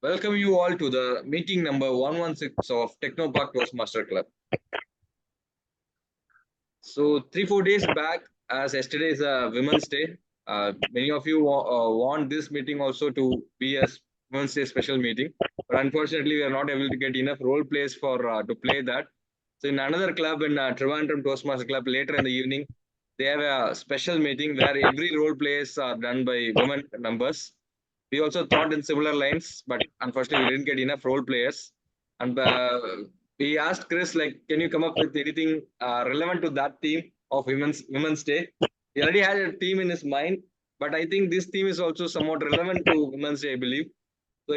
Welcome you all to the meeting number 116 of Technopark Toastmaster Club. So 3-4 days back, as yesterday is a Women's Day, many of you want this meeting also to be a Women's Day special meeting, but unfortunately we are not able to get enough role plays for to play that. So in another club in Trivandrum Toastmaster Club later in the evening, they have a special meeting where every role plays are done by women members. We also thought in similar lines, but unfortunately we didn't get enough role players. And we asked Chris, like, can you come up with anything relevant to that theme of Women's Day? He already had a theme in his mind, but I think this theme is also somewhat relevant to Women's Day, I believe. So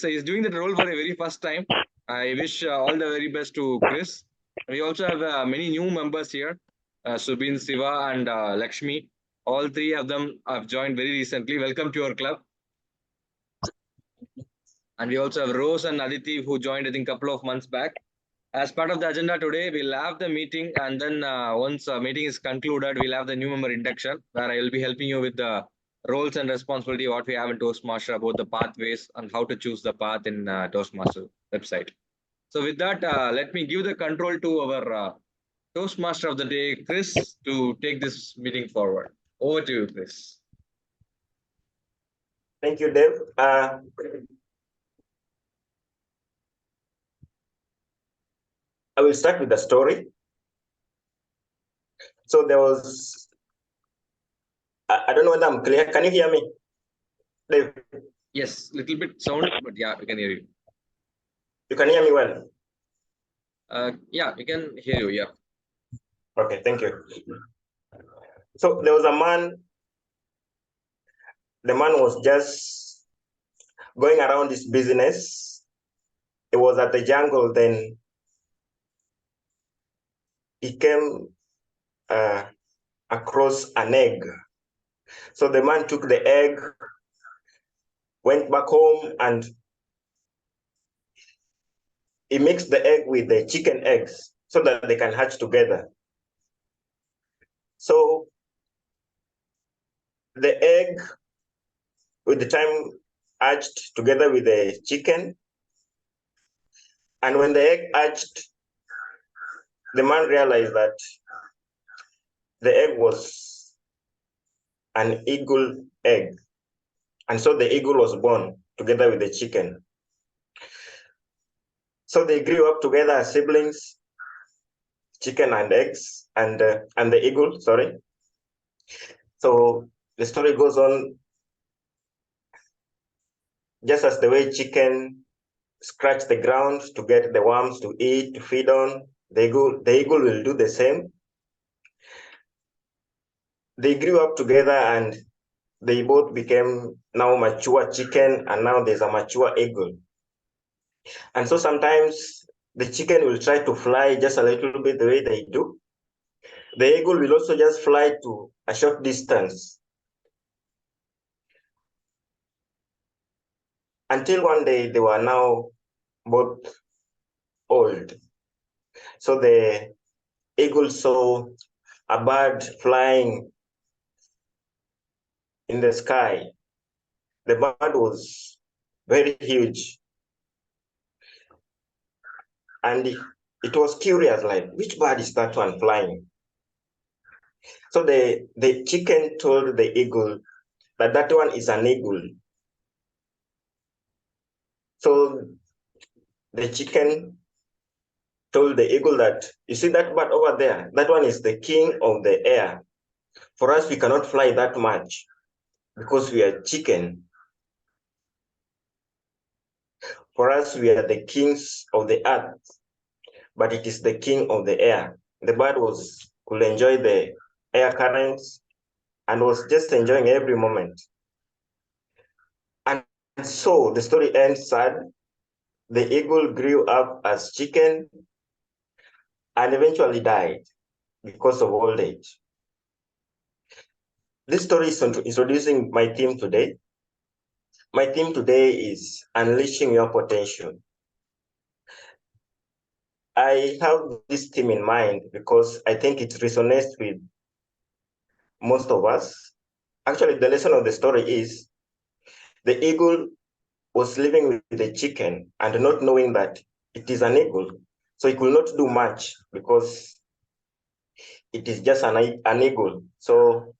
he's doing that role for a very first time. I wish all the very best to Chris. We also have many new members here, Subin, Siva, and Lakshmi. All three of them have joined very recently. Welcome to our club. And we also have Rose and Aditi who joined, I think, a couple of months back. As part of the agenda today, we'll have the meeting, and then once the meeting is concluded, we'll have the new member induction, where I will be helping you with the roles and responsibility what we have in Toastmaster about the pathways and how to choose the path in Toastmaster website. So with that, let me give the control to our Toastmaster of the day, Chris, to take this meeting forward. Over to you, Chris. Thank you, Dave. I will start with the story. So there was, I don't know whether I'm clear. Can you hear me, Dave? Yes, little bit sound, but yeah, we can hear you. You can hear me well? Yeah, we can hear you, yeah. Okay, thank you. So there was a man, the man was just going around his business. He was at the jungle, then he came across an egg. So the man took the egg, went back home, and he mixed the egg with the chicken eggs so that they can hatch together. So the egg, with the time, hatched together with the chicken. And when the egg hatched, the man realized that the egg was an eagle egg. And so the eagle was born together with the chicken. So they grew up together as siblings, chicken and eggs, and the eagle, sorry. So the story goes on, just as the way chicken scratch the ground to get the worms to eat, to feed on, the eagle will do the same. They grew up together and they both became now mature chicken, and now there's a mature eagle. And so sometimes the chicken will try to fly just a little bit the way they do. The eagle will also just fly to a short distance. Until one day they were now both old. So the eagle saw a bird flying in the sky. The bird was very huge. And it was curious, like, which bird is that one flying? So the chicken told the eagle that that one is an eagle. So the chicken told the eagle that, you see that bird over there, that one is the king of the air. For us, we cannot fly that much because we are chicken. For us, we are the kings of the earth, but it is the king of the air. The bird could enjoy the air currents and was just enjoying every moment. And so the story ends sad. The eagle grew up as chicken and eventually died because of old age. This story is introducing my theme today. My theme today is unleashing your potential. I have this theme in mind because I think it resonates with most of us. Actually, the lesson of the story is the eagle was living with a chicken and not knowing that it is an eagle. So he could not do much because it is just an eagle. So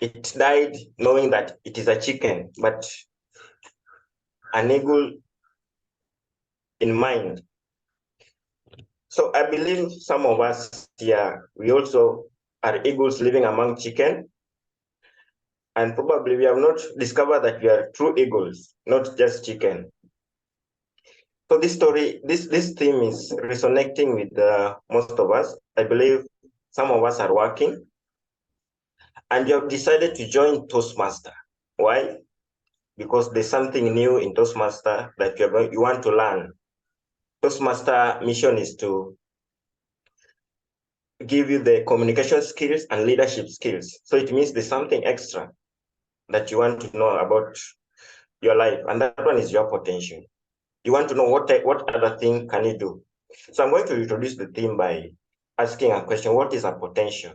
it died knowing that it is a chicken, but an eagle in mind. So I believe some of us here, we also are eagles living among chicken. And probably we have not discovered that we are true eagles, not just chicken. So this story, this theme is resonating with most of us. I believe some of us are working and you have decided to join Toastmaster. Why? Because there's something new in Toastmaster that you want to learn. Toastmaster mission is to give you the communication skills and leadership skills. So it means there's something extra that you want to know about your life, and that one is your potential. You want to know what other thing can you do. So I'm going to introduce the theme by asking a question: what is a potential?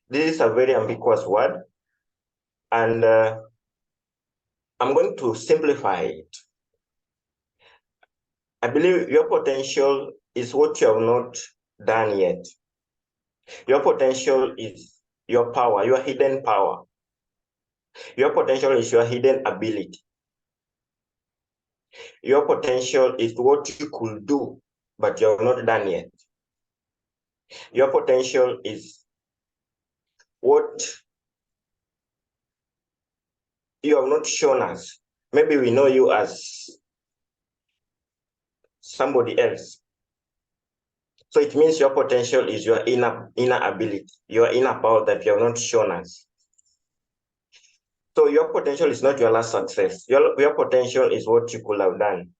This is a very ambiguous word, and I'm going to simplify it. I believe your potential is what you have not done yet. Your potential is your power, your hidden power. Your potential is your hidden ability. Your potential is what you could do, but you have not done yet. Your potential is what you have not shown us. Maybe we know you as somebody else. So it means your potential is your inner ability, your inner power that you have not shown us. So your potential is not your last success. Your potential is what you could have done.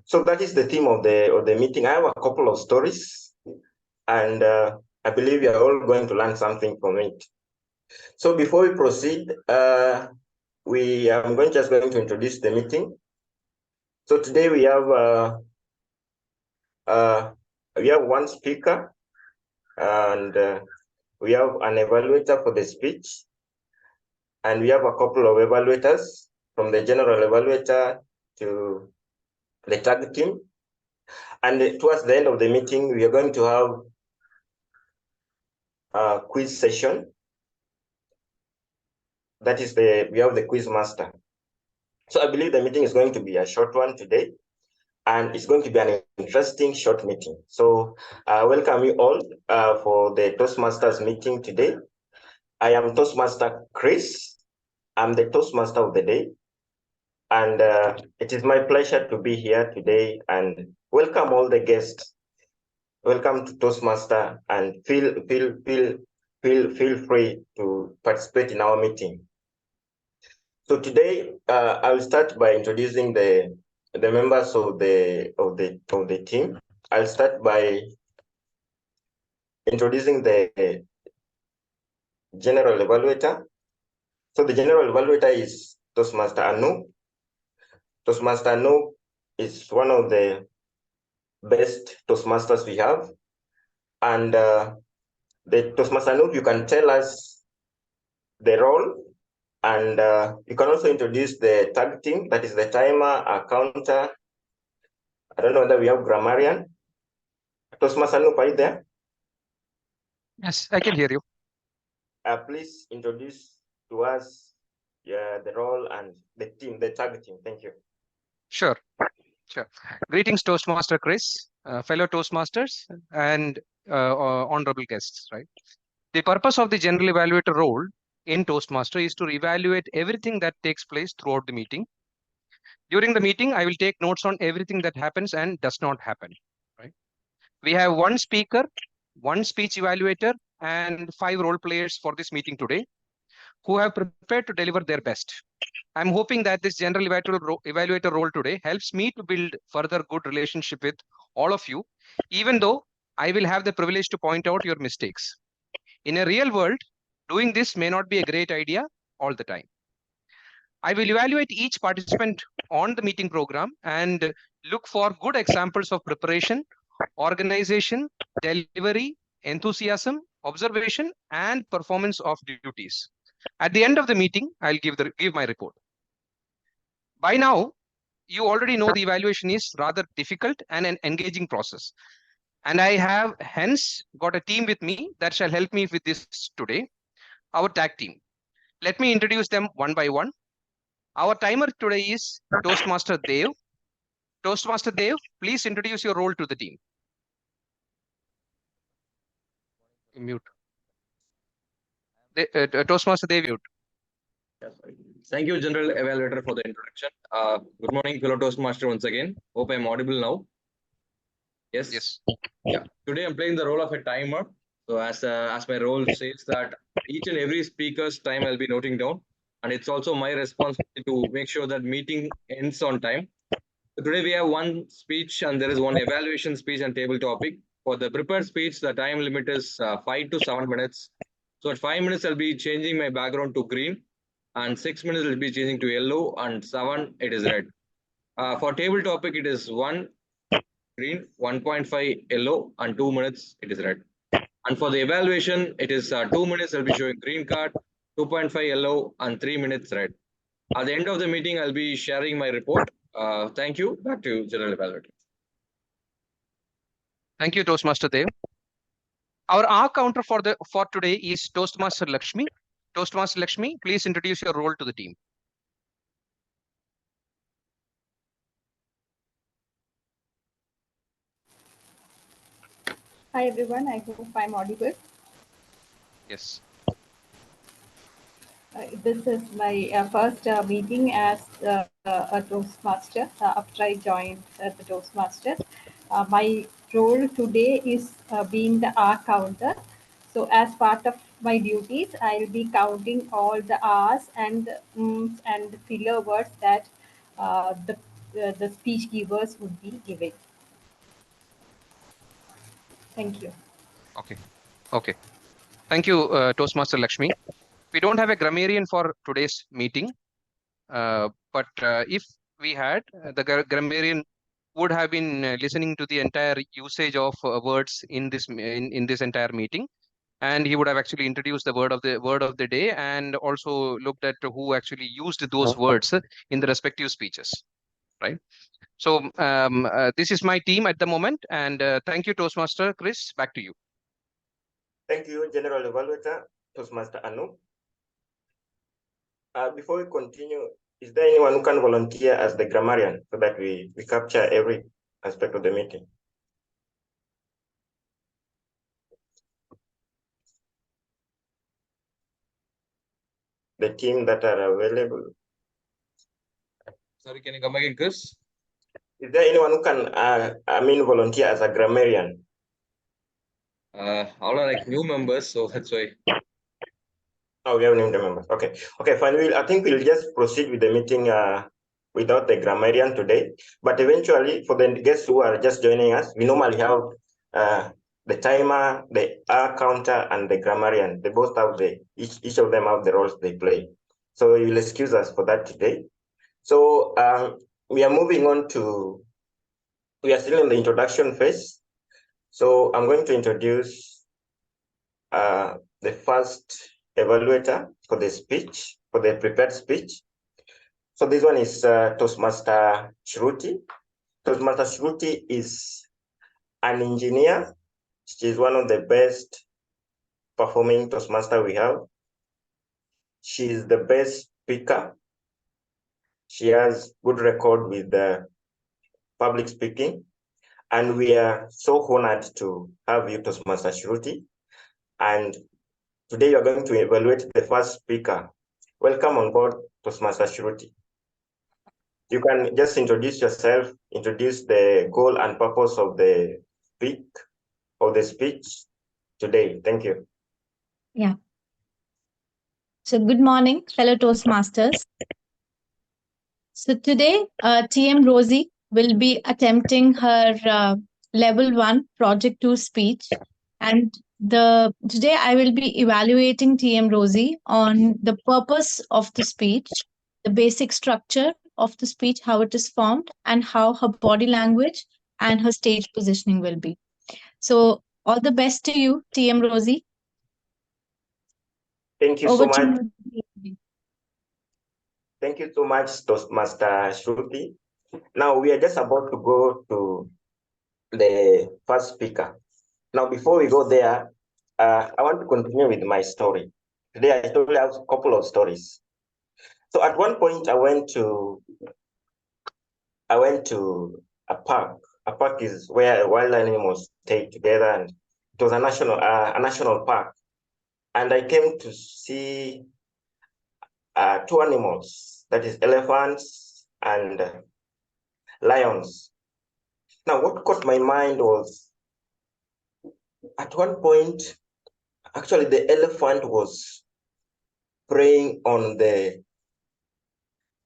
So that is the theme of the meeting. I have a couple of stories, and I believe you are all going to learn something from it. So before we proceed, I'm just going to introduce the meeting. So today we have one speaker, and we have an evaluator for the speech, and we have a couple of evaluators from the general evaluator to the tag team. And towards the end of the meeting, we are going to have a quiz session. That is we have the quiz master. So I believe the meeting is going to be a short one today, and it's going to be an interesting short meeting. So welcome you all for the Toastmasters meeting today. I am Toastmaster Chris. I'm the Toastmaster of the day. And it is my pleasure to be here today and welcome all the guests. Welcome to Toastmaster, and feel free to participate in our meeting. So today I will start by introducing the members of the team. I'll start by introducing the general evaluator. So the general evaluator is Toastmaster Anu. Toastmaster Anu is one of the best Toastmasters we have. And the Toastmaster Anu, you can tell us the role, and you can also introduce the tag team, that is the timer, counter. I don't know whether we have grammarian. Toastmaster Anu, are you there? Yes, I can hear you. Please introduce to us the role and the team, the tag team. Thank you. Sure. Greetings, Toastmaster Chris, fellow Toastmasters, and honorable guests. Right. The purpose of the general evaluator role in Toastmaster is to evaluate everything that takes place throughout the meeting. During the meeting, I will take notes on everything that happens and does not happen. Right. We have one speaker, one speech evaluator, and 5 role players for this meeting today, who have prepared to deliver their best. I'm hoping that this general evaluator role today helps me to build further good relationship with all of you, even though I will have the privilege to point out your mistakes. In a real world, doing this may not be a great idea all the time. I will evaluate each participant on the meeting program and look for good examples of preparation, organization, delivery, enthusiasm, observation, and performance of duties. At the end of the meeting, I'll give my report. By now, you already know the evaluation is rather difficult and an engaging process. And I have hence got a team with me that shall help me with this today, our tag team. Let me introduce them one by one. Our timer today is Toastmaster Dev. Toastmaster Dev, please introduce your role to the team. Mute. Toastmaster Dev, mute. Thank you, General Evaluator, for the introduction. Good morning, fellow Toastmaster, once again. Hope I'm audible now. Yes. Yes. Yeah. Today I'm playing the role of a timer. So as my role says that each and every speaker's time I'll be noting down, and it's also my responsibility to make sure that meeting ends on time. So today we have one speech and there is one evaluation speech and table topic. For the prepared speech, the time limit is 5 to 7 minutes. So at 5 minutes, I'll be changing my background to green, and 6 minutes will be changing to yellow, and 7 it is red. For table topic, it is 1 green, 1.5 yellow, and 2 minutes it is red. And for the evaluation, it is 2 minutes. I'll be showing green card, 2.5 yellow, and 3 minutes red. At the end of the meeting, I'll be sharing my report. Thank you. Back to you, General Evaluator. Thank you, Toastmaster Dev. Our R counter for today is Toastmaster Lakshmi. Toastmaster Lakshmi, please introduce your role to the team. Hi everyone, I hope I'm audible. Yes. This is my first meeting as a Toastmaster after I joined the Toastmasters. My role today is being the R counter. So as part of my duties, I'll be counting all the R's and and the filler words that the speech givers would be giving. Thank you. Okay. Thank you, Toastmaster Lakshmi. We don't have a grammarian for today's meeting, but if we had, the grammarian would have been listening to the entire usage of words in this entire meeting, and he would have actually introduced the word of the day and also looked at who actually used those words in the respective speeches, right? So this is my team at the moment, and thank you, Toastmaster Chris. Back to you. Thank you, General Evaluator, Toastmaster Anu. Before we continue, is there anyone who can volunteer as the grammarian so that we capture every aspect of the meeting? The team that are available. Sorry, can you come again, Chris? Is there anyone who can, volunteer as a grammarian? All are like new members, so that's why. Oh, we have named the members. Okay, fine. I think we'll just proceed with the meeting without the grammarian today. But eventually, for the guests who are just joining us, we normally have the timer, the R counter, and the grammarian. They both have each of them have the roles they play. So you'll excuse us for that today. So we are moving on to. We are still in the introduction phase. So I'm going to introduce the first evaluator for the speech, for the prepared speech. So this one is Toastmaster Shruti. Toastmaster Shruti is an engineer. She is one of the best performing Toastmaster we have. She is the best speaker. She has good record with public speaking. And we are so honored to have you, Toastmaster Shruti. And today you are going to evaluate the first speaker. Welcome on board, Toastmaster Shruti. You can just introduce yourself, introduce the goal and purpose of the speech today. Thank you. Yeah. So good morning, fellow Toastmasters. So today, TM Rosie will be attempting her level 1 project 2 speech. And today I will be evaluating TM Rosie on the purpose of the speech, the basic structure of the speech, how it is formed, and how her body language and her stage positioning will be. So all the best to you, TM Rosie. Thank you Over so much. to you. Thank you so much, Toastmaster Shruti. Now we are just about to go to the first speaker. Now, before we go there, I want to continue with my story. Today, I told you a couple of stories. So at one point, I went to a park. A park is where wild animals stay together, and it was a national park. And I came to see two animals, that is elephants and lions. Now, what caught my mind was at one point, actually, the elephant was preying on the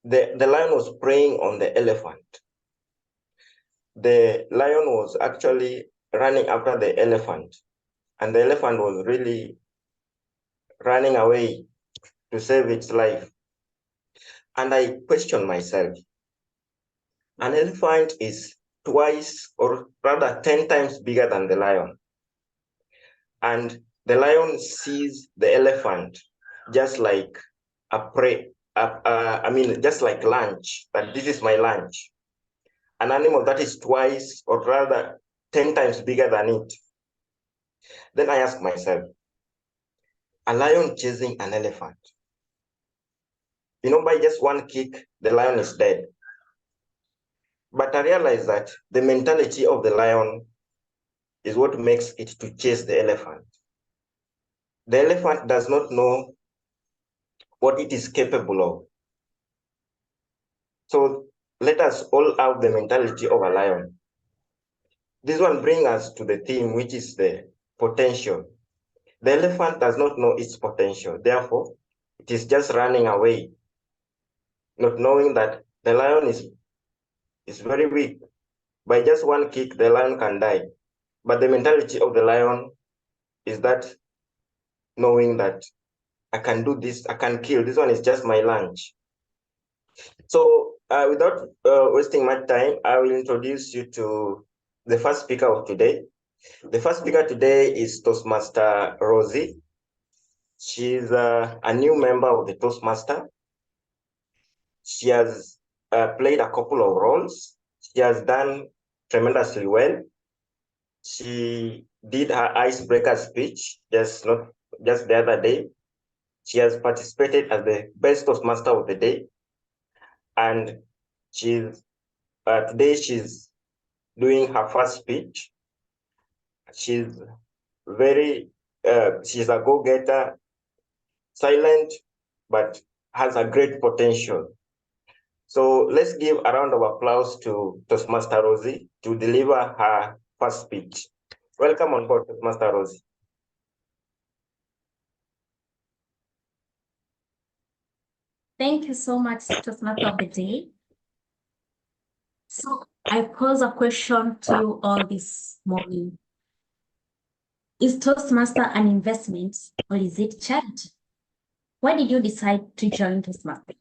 lion was preying on the elephant. The lion was actually running after the elephant, and the elephant was really running away to save its life. And I questioned myself, an elephant is twice or rather 10 times bigger than the lion. And the lion sees the elephant just like a prey, just like lunch, that this is my lunch. An animal that is twice or rather 10 times bigger than it. Then I asked myself, a lion chasing an elephant. You know, by just one kick, the lion is dead. But I realized that the mentality of the lion is what makes it to chase the elephant. The elephant does not know what it is capable of. So let us all have the mentality of a lion. This one brings us to the theme, which is the potential. The elephant does not know its potential. Therefore, it is just running away, not knowing that the lion is very weak. By just one kick, the lion can die. But the mentality of the lion is that knowing that I can do this, I can kill. This one is just my lunch. So without wasting much time, I will introduce you to the first speaker of today. The first speaker today is Toastmaster Rosie. She's a new member of the Toastmaster. She has played a couple of roles. She has done tremendously well. She did her icebreaker speech just the other day. She has participated as the best Toastmaster of the day. And today she's doing her first speech. She's she's a go-getter, silent, but has a great potential. So let's give a round of applause to Toastmaster Rosie to deliver her first speech. Welcome on board, Toastmaster Rosie. Thank you so much, Toastmaster of the day. So I pose a question to you all this morning. Is Toastmaster an investment or is it charity? Why did you decide to join Toastmasters?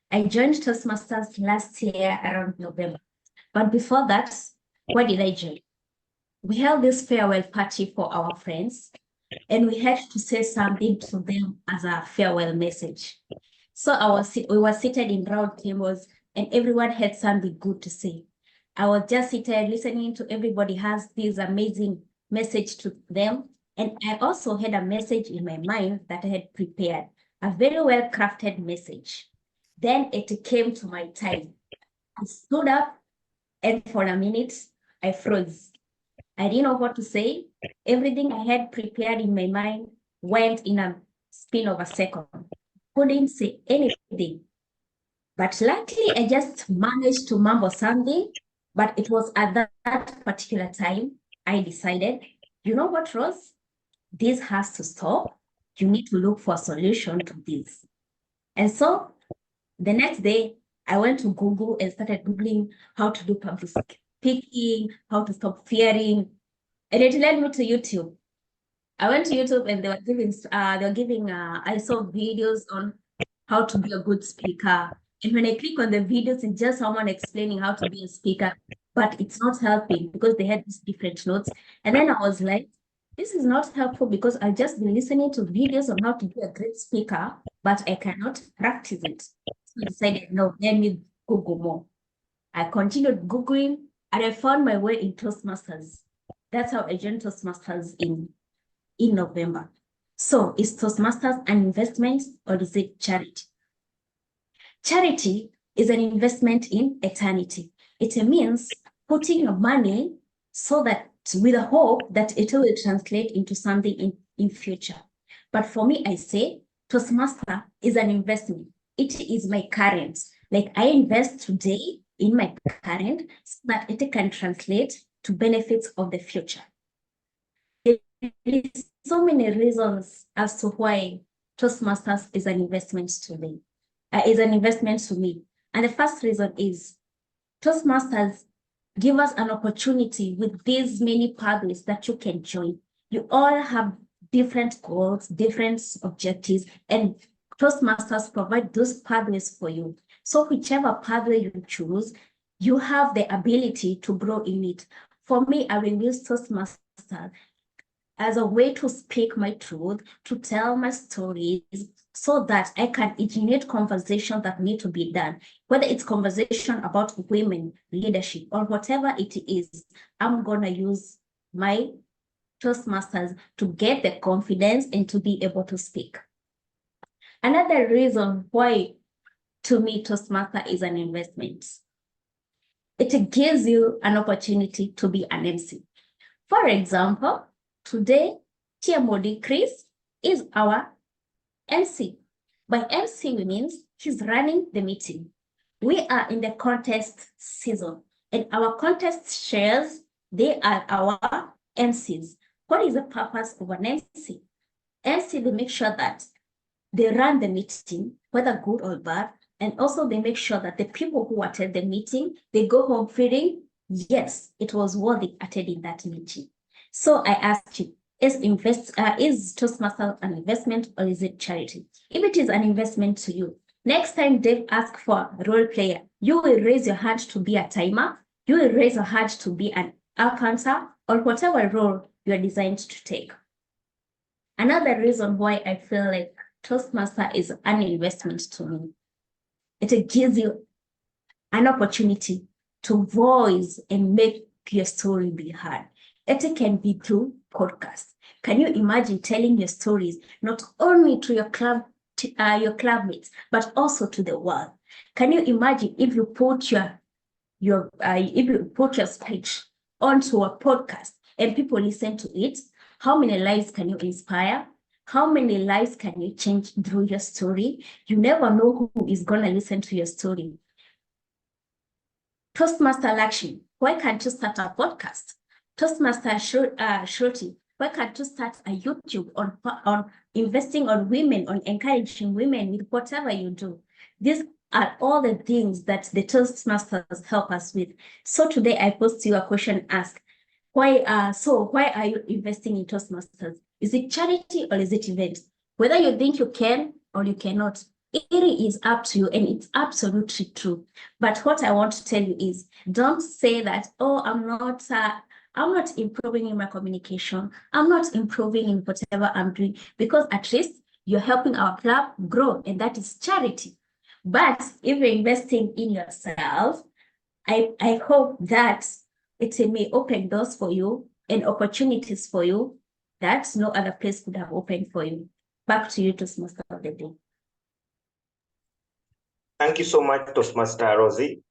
I joined Toastmasters last year around November. But before that, why did I join? We held this farewell party for our friends, and we had to say something to them as a farewell message. So we were seated in round tables, and everyone had something good to say. I was just seated listening to everybody has this amazing message to them. And I also had a message in my mind that I had prepared, a very well crafted message. Then it came to my time. I stood up, and for a minute, I froze. I didn't know what to say. Everything I had prepared in my mind went in a spin of a second. Couldn't say anything. But luckily, I just managed to mumble something. But it was at that particular time I decided, you know what, Rose? This has to stop. You need to look for a solution to this. And so the next day, I went to Google and started Googling how to do public speaking, how to stop fearing. And it led me to YouTube. I went to YouTube and I saw videos on how to be a good speaker. And when I click on the videos, it's just someone explaining how to be a speaker, but it's not helping because they had these different notes. And then I was like, this is not helpful because I've just been listening to videos on how to be a great speaker, but I cannot practice it. So I decided, no, let me Google more. I continued Googling and I found my way in Toastmasters. That's how I joined Toastmasters in November. So is Toastmasters an investment or is it charity? Charity is an investment in eternity. It means putting your money so that with a hope that it will translate into something in future. But for me, I say Toastmaster is an investment. It is my current. Like I invest today in my current so that it can translate to benefits of the future. There is so many reasons as to why Toastmasters is an investment to me. And the first reason is Toastmasters give us an opportunity with these many pathways that you can join. You all have different goals, different objectives, and Toastmasters provide those pathways for you. So whichever pathway you choose, you have the ability to grow in it. For me, I will use Toastmasters as a way to speak my truth, to tell my stories, so that I can originate conversations that need to be done. Whether it's conversation about women, leadership, or whatever it is, I'm gonna use my Toastmasters to get the confidence and to be able to speak. Another reason why, to me, Toastmaster is an investment. It gives you an opportunity to be an MC. For example, today, TMOD Chris is our MC. By MC means he's running the meeting. We are in the contest season, and our contest shares, they are our MCs. What is the purpose of an MC? MC, they make sure that they run the meeting, whether good or bad, and also they make sure that the people who attend the meeting, they go home feeling, yes, it was worthy attending that meeting. So I ask you, is Toastmasters an investment or is it charity? If it is an investment to you, next time Dave asks for a role player, you will raise your hand to be a timer, you will raise your hand to be an accountant, or whatever role you are designed to take. Another reason why I feel like Toastmaster is an investment to me, it gives you an opportunity to voice and make your story be heard. It can be through podcasts. Can you imagine telling your stories not only to your clubmates, but also to the world? Can you imagine if you put your speech onto a podcast and people listen to it? How many lives can you inspire? How many lives can you change through your story? You never know who is going to listen to your story. Toastmaster Lakshmi, why can't you start a podcast? Toastmaster Shruti, why can't you start a YouTube on investing on women, on encouraging women with whatever you do? These are all the things that the Toastmasters help us with. So today I posed you a question, ask, why are you investing in Toastmasters? Is it charity or is it event? Whether you think you can or you cannot, it is up to you, and it's absolutely true. But what I want to tell you is, don't say that, oh, I'm not improving in my communication, I'm not improving in whatever I'm doing, because at least you're helping our club grow, and that is charity. But if you're investing in yourself, I hope that it may open doors for you and opportunities for you that no other place could have opened for you. Back to you, Toastmaster of the day. Thank you so much, Toastmaster Rosie.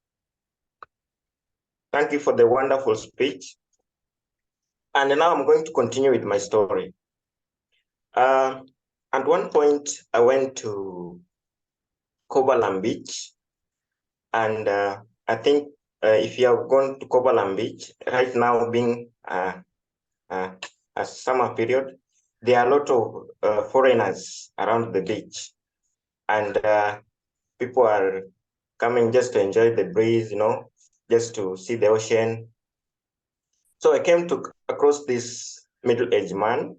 Thank you for the wonderful speech. And now I'm going to continue with my story. At one point, I went to Kovalam Beach. And I think if you have gone to Kovalam Beach, right now being a summer period, there are a lot of foreigners around the beach. And people are coming just to enjoy the breeze, just to see the ocean. So I came across this middle-aged man.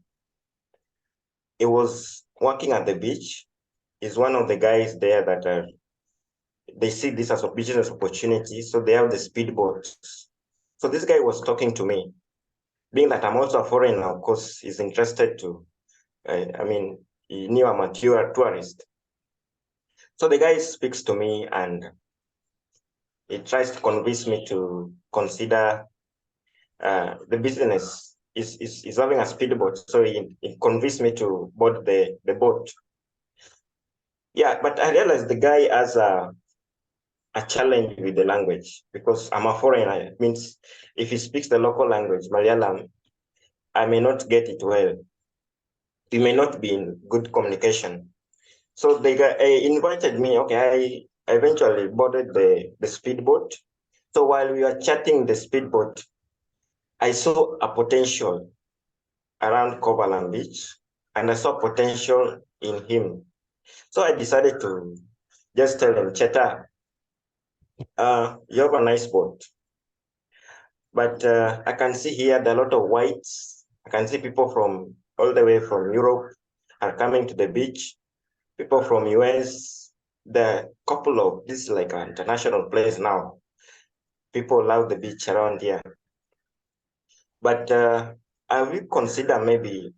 He was working at the beach. He's one of the guys there that they see this as a business opportunity, so they have the speedboats. So this guy was talking to me. Being that I'm also a foreigner, of course, he's interested to, he knew I'm a tourist. So the guy speaks to me and he tries to convince me to consider the business is having a speedboat. So he convinced me to board the boat. Yeah, but I realized the guy has a challenge with the language because I'm a foreigner. It means if he speaks the local language, Malayalam, I may not get it well. We may not be in good communication. So the guy invited me. Okay, I eventually boarded the speedboat. So while we were chatting the speedboat, I saw a potential around Kovalam Beach, and I saw potential in him. So I decided to just tell him, Cheta, you have a nice boat. But I can see here there are a lot of whites. I can see people from all the way from Europe are coming to the beach. People from US. The couple of this is like an international place now. People love the beach around here. But I will consider maybe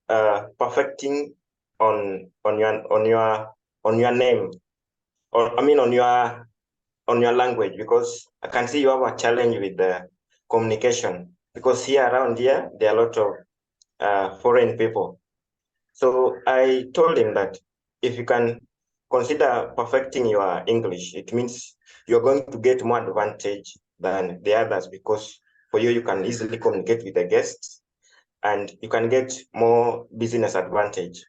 perfecting on your name, or I mean on your language, because I can see you have a challenge with the communication, because here around here there are a lot of foreign people. So I told him that if you can consider perfecting your English, it means you're going to get more advantage than the others, because for you can easily communicate with the guests and you can get more business advantage.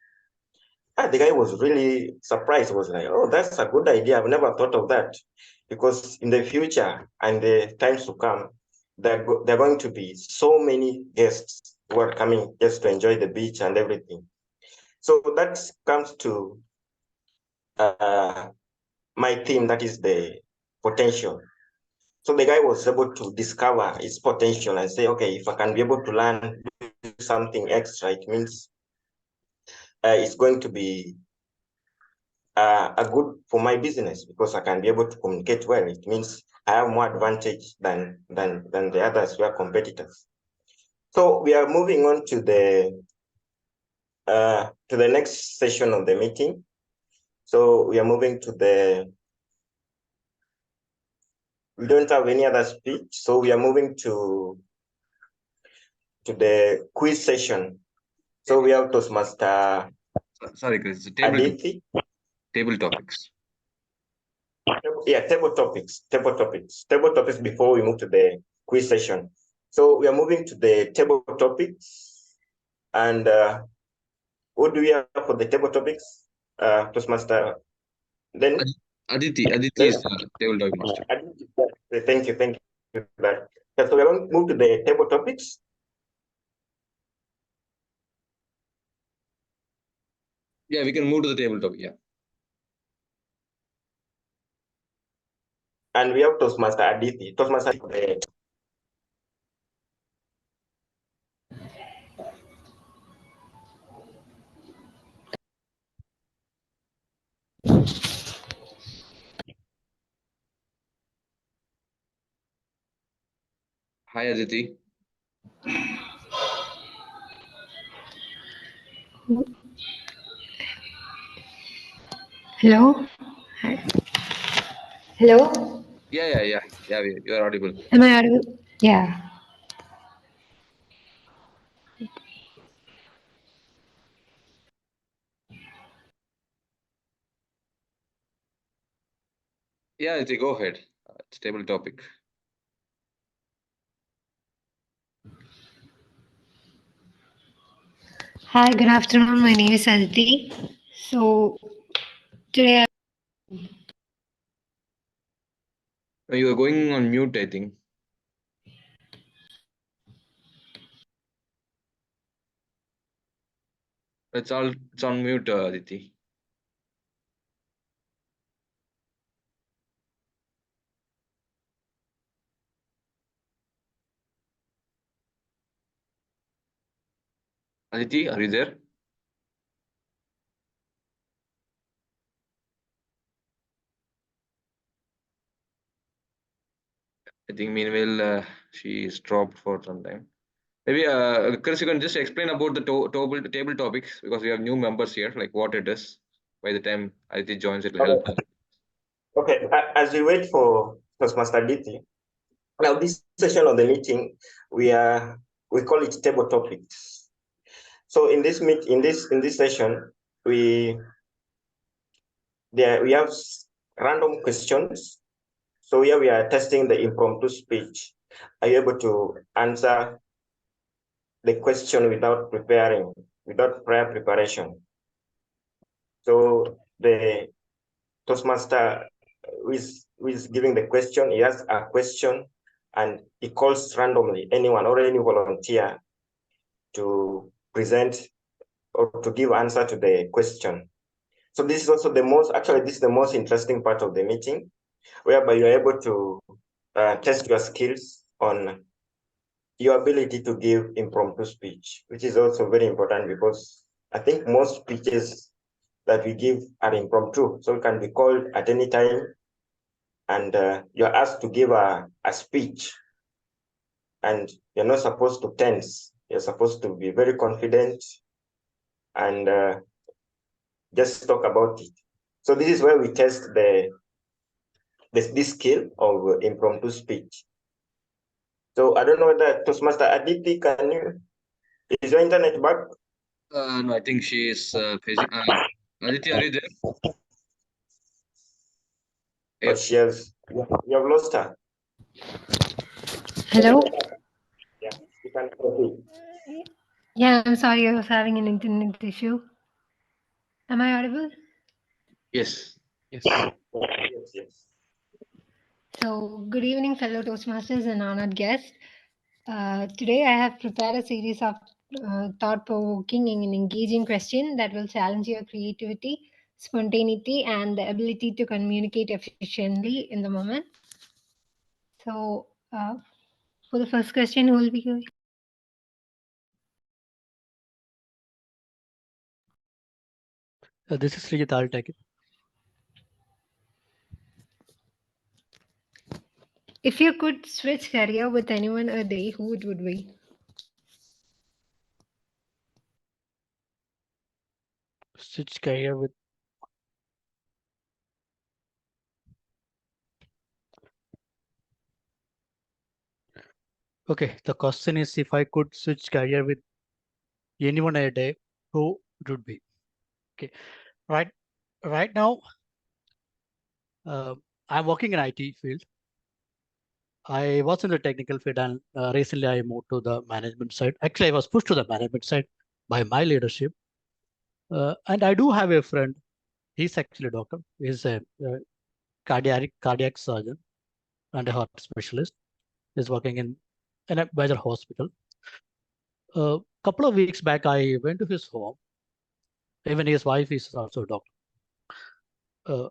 And the guy was really surprised. He was like, oh, that's a good idea. I've never thought of that. Because in the future and the times to come, there are going to be so many guests who are coming just to enjoy the beach and everything. So that comes to my theme, that is the potential. So the guy was able to discover his potential and say, okay, if I can be able to learn something extra, it means it's going to be a good for my business, because I can be able to communicate well. It means I have more advantage than the others who are competitors. So we are moving on to the next session of the meeting. So we are moving to we don't have any other speech, so we are moving to the quiz session. So we have Toastmaster Sorry, Chris. Adithi. Table topics. Yeah, table topics before we move to the quiz session. So we are moving to the table topics. And what do we have for the table topics? Toastmaster, then? Aditi is the table topic master. Thank you for that. So we're going to move to the table topics. Yeah, we can move to the table topic. Yeah. And we have Toastmaster Aditi. Toastmaster, Hi, Aditi. Hello? Hello? Yeah. You are audible. Am I audible? Yeah. Yeah, Aditi, go ahead. It's table topic. Hi, good afternoon. My name is Aditi. So today You are going on mute, I think. It's on mute, Aditi. Aditi, are you there? I think meanwhile she is dropped for some time. Maybe Chris, you can just explain about the table topics, because we have new members here, like what it is. by the time Aditi joins, it will help us. Okay, as we wait for Toastmaster Aditi, now this session of the meeting, we call it table topics. So in this session, we have random questions. So here we are testing the impromptu speech. Are you able to answer the question without prior preparation? So the Toastmaster who is giving the question, he has a question and he calls randomly anyone or any volunteer to present or to give answer to the question. So this is also this is the most interesting part of the meeting, whereby you're able to test your skills on your ability to give impromptu speech, which is also very important because I think most speeches that we give are impromptu, so it can be called at any time, and you're asked to give a speech, and you're not supposed to tense. You're supposed to be very confident and just talk about it. So this is where we test this skill of impromptu speech. So I don't know whether Toastmaster Aditi, is your internet back? No, I think she is facing. Aditi, are you there? Or you have lost her? Hello? Yeah, you can proceed. Yeah, I'm sorry, I was having an internet issue. Am I audible? Yes. Yes. Yes. So, good evening, fellow Toastmasters and honored guests. Today, I have prepared a series of thought-provoking and engaging questions that will challenge your creativity, spontaneity, and the ability to communicate efficiently in the moment. So, for the first question, who will be going? This is Srijit. I'll take it. If you could switch career with anyone a day, who it would be? Switch career with. Okay, the question is if I could switch career with anyone a day, who it would be? Okay, right now, I'm working in IT field. I was in the technical field and recently I moved to the management side. Actually, I was pushed to the management side by my leadership. And I do have a friend. He's actually a doctor. He's a cardiac surgeon and a heart specialist. He's working in a major hospital. A couple of weeks back, I went to his home. Even his wife is also a doctor.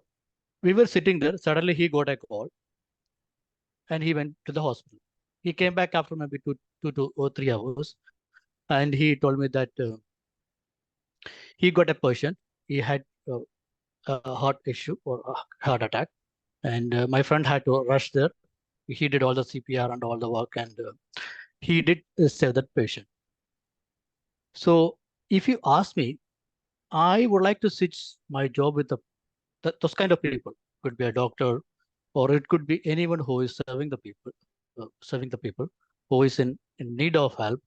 We were sitting there. Suddenly, he got a call, and he went to the hospital. He came back after maybe two or 3 hours, and he told me that he got a patient. He had a heart issue or a heart attack, and my friend had to rush there. He did all the CPR and all the work, and he did save that patient. So, if you ask me, I would like to switch my job with those kind of people. Could be a doctor, or it could be anyone who is serving the people who is in need of help.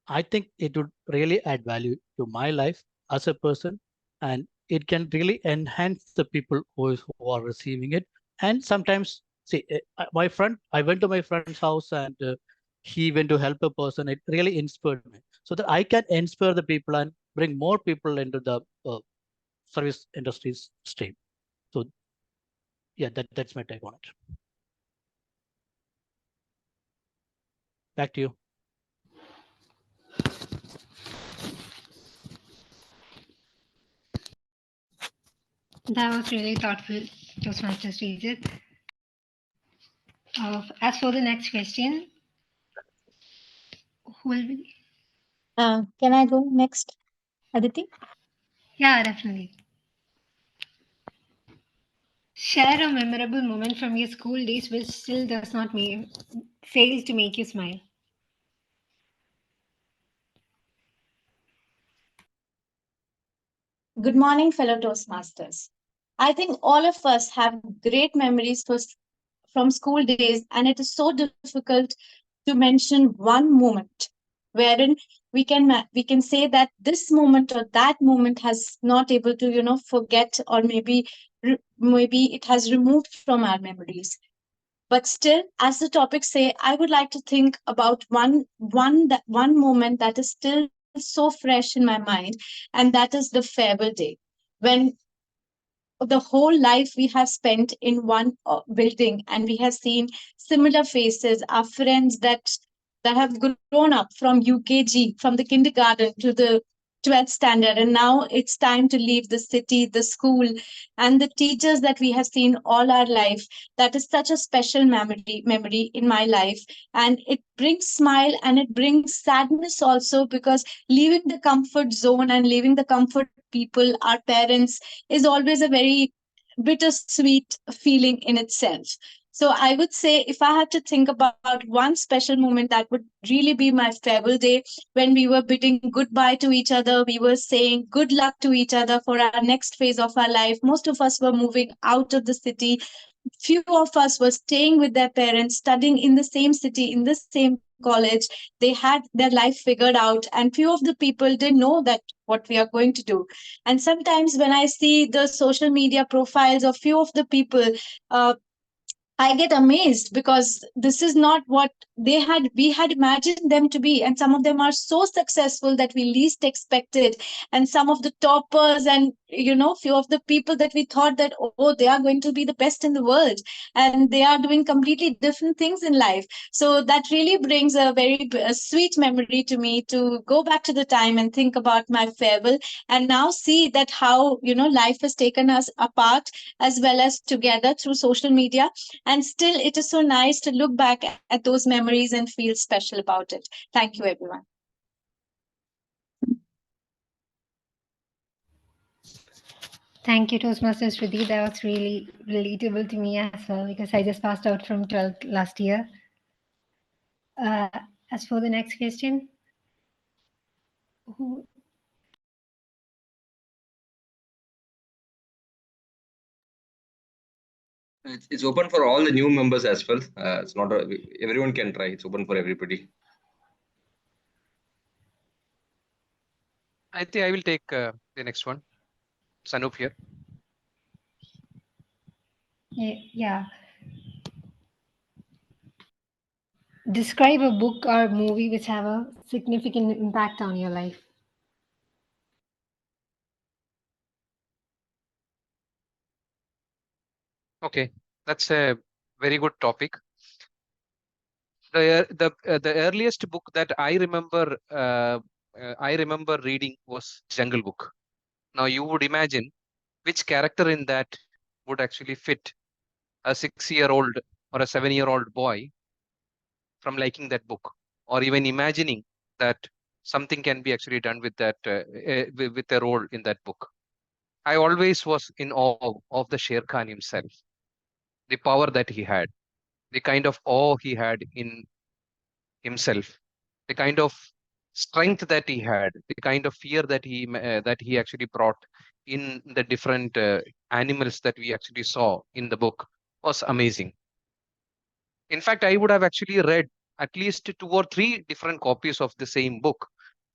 I think it would really add value to my life as a person, and it can really enhance the people who are receiving it. And sometimes, see, I went to my friend's house and he went to help a person. It really inspired me, so that I can inspire the people and bring more people into the service industry's stream. So yeah, that's my take on it. Back to you. That was really thoughtful, Toastmaster Srijit. As for the next question, who will be? Can I go next, Aditi? Yeah, definitely. Share a memorable moment from your school days which still does not fail to make you smile. Good morning, fellow Toastmasters. I think all of us have great memories from school days, and it is so difficult to mention one moment wherein we can say that this moment or that moment has not able to forget, or maybe it has removed from our memories. But still, as the topic say, I would like to think about one moment that is still so fresh in my mind, and that is the farewell day, when the whole life we have spent in one building, and we have seen similar faces, our friends that have grown up from UKG, from the kindergarten to the 12th standard, and now it's time to leave the city, the school, and the teachers that we have seen all our life. That is such a special memory in my life, and it brings smile and it brings sadness also, because leaving the comfort zone and leaving the comfort people, our parents, is always a very bittersweet feeling in itself. So I would say, if I had to think about one special moment, that would really be my farewell day, when we were bidding goodbye to each other. We were saying good luck to each other for our next phase of our life. Most of us were moving out of the city. Few of us were staying with their parents, studying in the same city, in the same college. They had their life figured out, and few of the people didn't know that what we are going to do. And sometimes when I see the social media profiles of few of the people, uh, I get amazed, because this is not what we had imagined them to be. And some of them are so successful that we least expected. And some of the toppers, and few of the people that we thought that, oh, they are going to be the best in the world, and they are doing completely different things in life. So that really brings a very sweet memory to me, to go back to the time and think about my farewell, and now see that how life has taken us apart as well as together through social media. And still, it is so nice to look back at those memories and feel special about it. Thank you, everyone. Thank you, Toastmasters Shruti. That was really relatable to me as well, because I just passed out from 12th last year. As for the next question, who? It's open for all the new members as well. It's not everyone can try. It's open for everybody. I think I will take the next one. Sanup here. Yeah. Describe a book or movie which have a significant impact on your life. Okay, that's a very good topic. The earliest book that I remember reading was Jungle Book. Now you would imagine which character in that would actually fit a 6-year-old or a 7-year-old boy from liking that book, or even imagining that something can be actually done with that with a role in that book. I always was in awe of the Sher Khan himself, the power that he had, the kind of awe he had in himself, the kind of strength that he had, the kind of fear that he actually brought in the different animals that we actually saw in the book was amazing. In fact, I would have actually read at least 2 or 3 different copies of the same book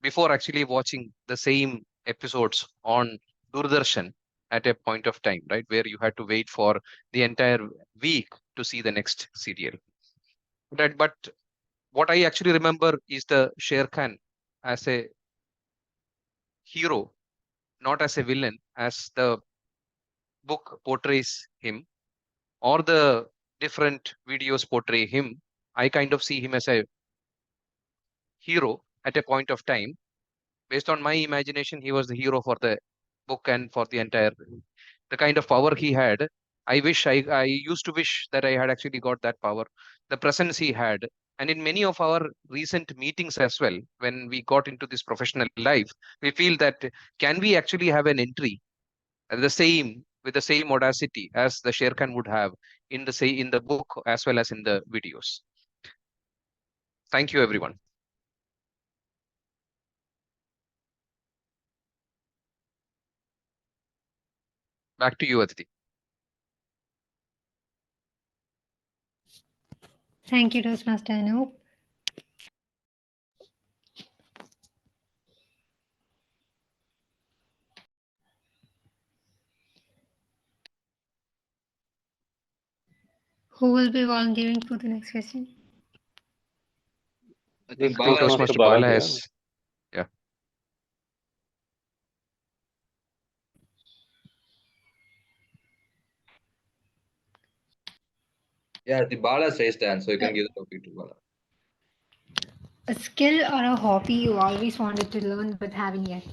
before actually watching the same episodes on Doordarshan at a point of time, right? Where you had to wait for the entire week to see the next serial. But what I actually remember is the Sher Khan as a hero, not as a villain, as the book portrays him, or the different videos portray him. I kind of see him as a hero at a point of time. Based on my imagination, he was the hero for the book and for the entire, the kind of power he had. I used to wish that I had actually got that power, the presence he had. And in many of our recent meetings as well, when we got into this professional life, we feel that can we actually have an entry with the same audacity as the Sher Khan would have in the book as well as in the videos. Thank you, everyone. Back to you, Aditi. Thank you, Toastmaster Anoop. Who will be volunteering for the next question? I think I think Bala Toastmaster said- Bala has. Yeah. Yeah, the Bala says Dan, so you can give the topic to Bala. A skill or a hobby you always wanted to learn but haven't yet.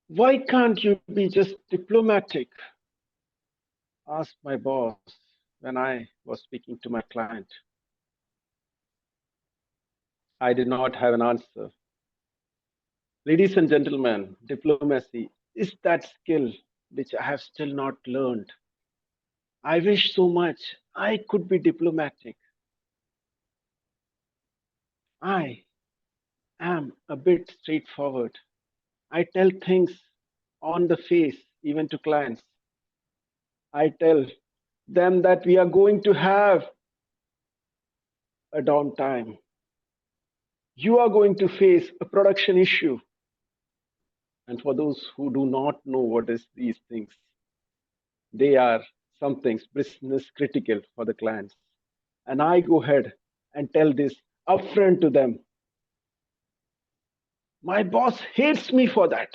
Why can't you be just diplomatic? Asked my boss when I was speaking to my client. I did not have an answer. Ladies and gentlemen, diplomacy is that skill which I have still not learned. I wish so much I could be diplomatic. I am a bit straightforward. I tell things on the face, even to clients. I tell them that we are going to have a downtime. You are going to face a production issue. And for those who do not know what is these things, they are some things business critical for the clients. And I go ahead and tell this upfront to them. My boss hates me for that.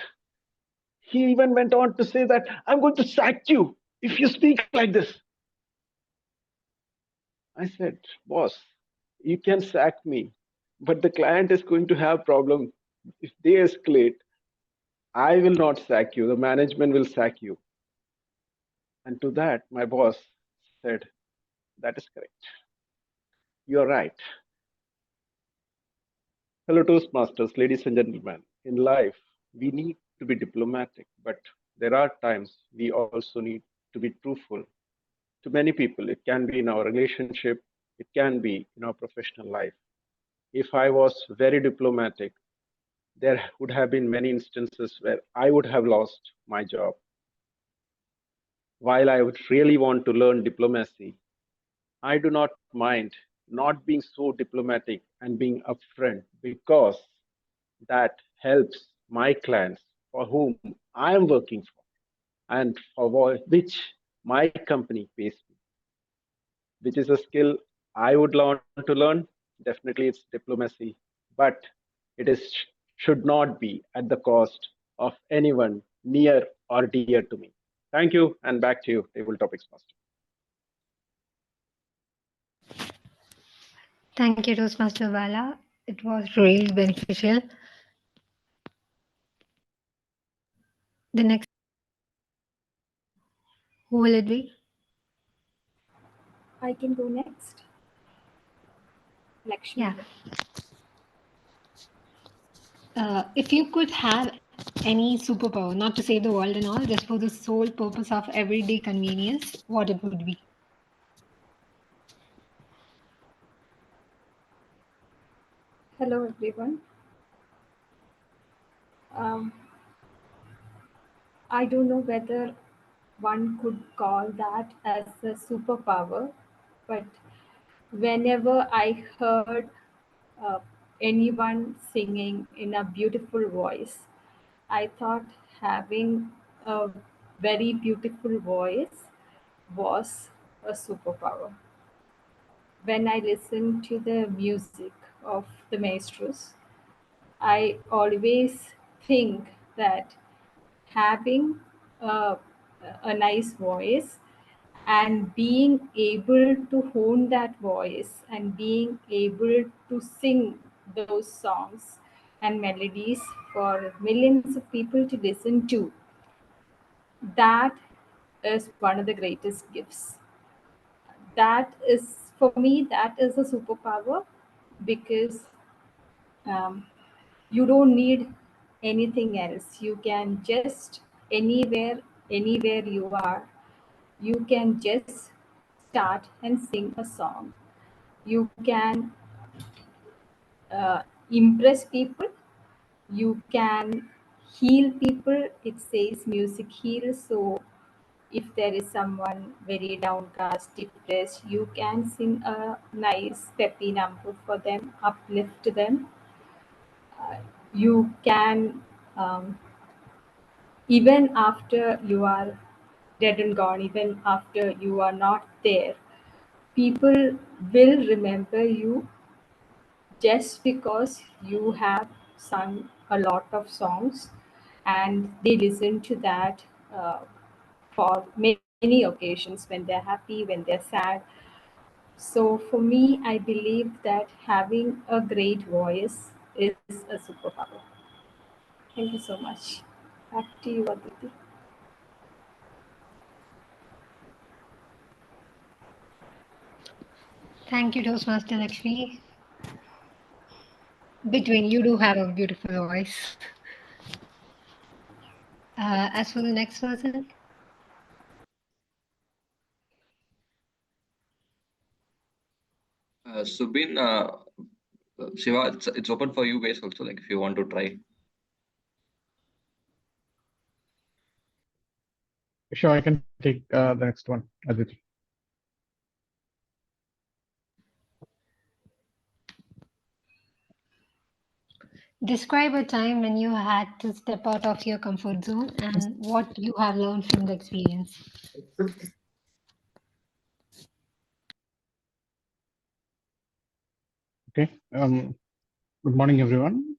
He even went on to say that I'm going to sack you if you speak like this. I said, boss, you can sack me, but the client is going to have problem. If they escalate, I will not sack you. The management will sack you. And to that, my boss said, that is correct. You're right. Hello, Toastmasters, ladies and gentlemen. In life, we need to be diplomatic, but there are times we also need to be truthful. To many people, it can be in our relationship, it can be in our professional life. If I was very diplomatic, there would have been many instances where I would have lost my job. While I would really want to learn diplomacy, I do not mind not being so diplomatic and being upfront, because that helps my clients for whom I am working for and for which my company pays me. Which is a skill I would want to learn. Definitely it's diplomacy, but it is should not be at the cost of anyone near or dear to me. Thank you, and back to you, Table Topics Master. Thank you, Toastmaster Bala. It was really beneficial. The next, who will it be? I can go next. Lakshmi. Yeah. If you could have any superpower, not to save the world and all, just for the sole purpose of everyday convenience, what it would be? Hello, everyone. I don't know whether one could call that as a superpower, but whenever I heard anyone singing in a beautiful voice, I thought having a very beautiful voice was a superpower. When I listen to the music of the maestros, I always think that having a, a nice voice and being able to hone that voice and being able to sing those songs and melodies for millions of people to listen to, that is one of the greatest gifts. That is, for me, that is a superpower, because you don't need anything else. You can just anywhere you are, you can just start and sing a song. You can impress people. You can heal people. It says music heals. So if there is someone very downcast, depressed, you can sing a nice peppy number for them, uplift them. You can, even after you are dead and gone, even after you are not there, people will remember you just because you have sung a lot of songs and they listen to that for many occasions, when they're happy, when they're sad. So for me, I believe that having a great voice is a superpower. Thank you so much. Back to you, Aditi. Thank you, Toastmaster Lakshmi. Between you do have a beautiful voice. As for the next person, Subin, Shiva, it's open for you guys also, like if you want to try. Sure, I can take the next one, Aditi. describe a time when you had to step out of your comfort zone and what you have learned from the experience. Okay. Good morning, everyone.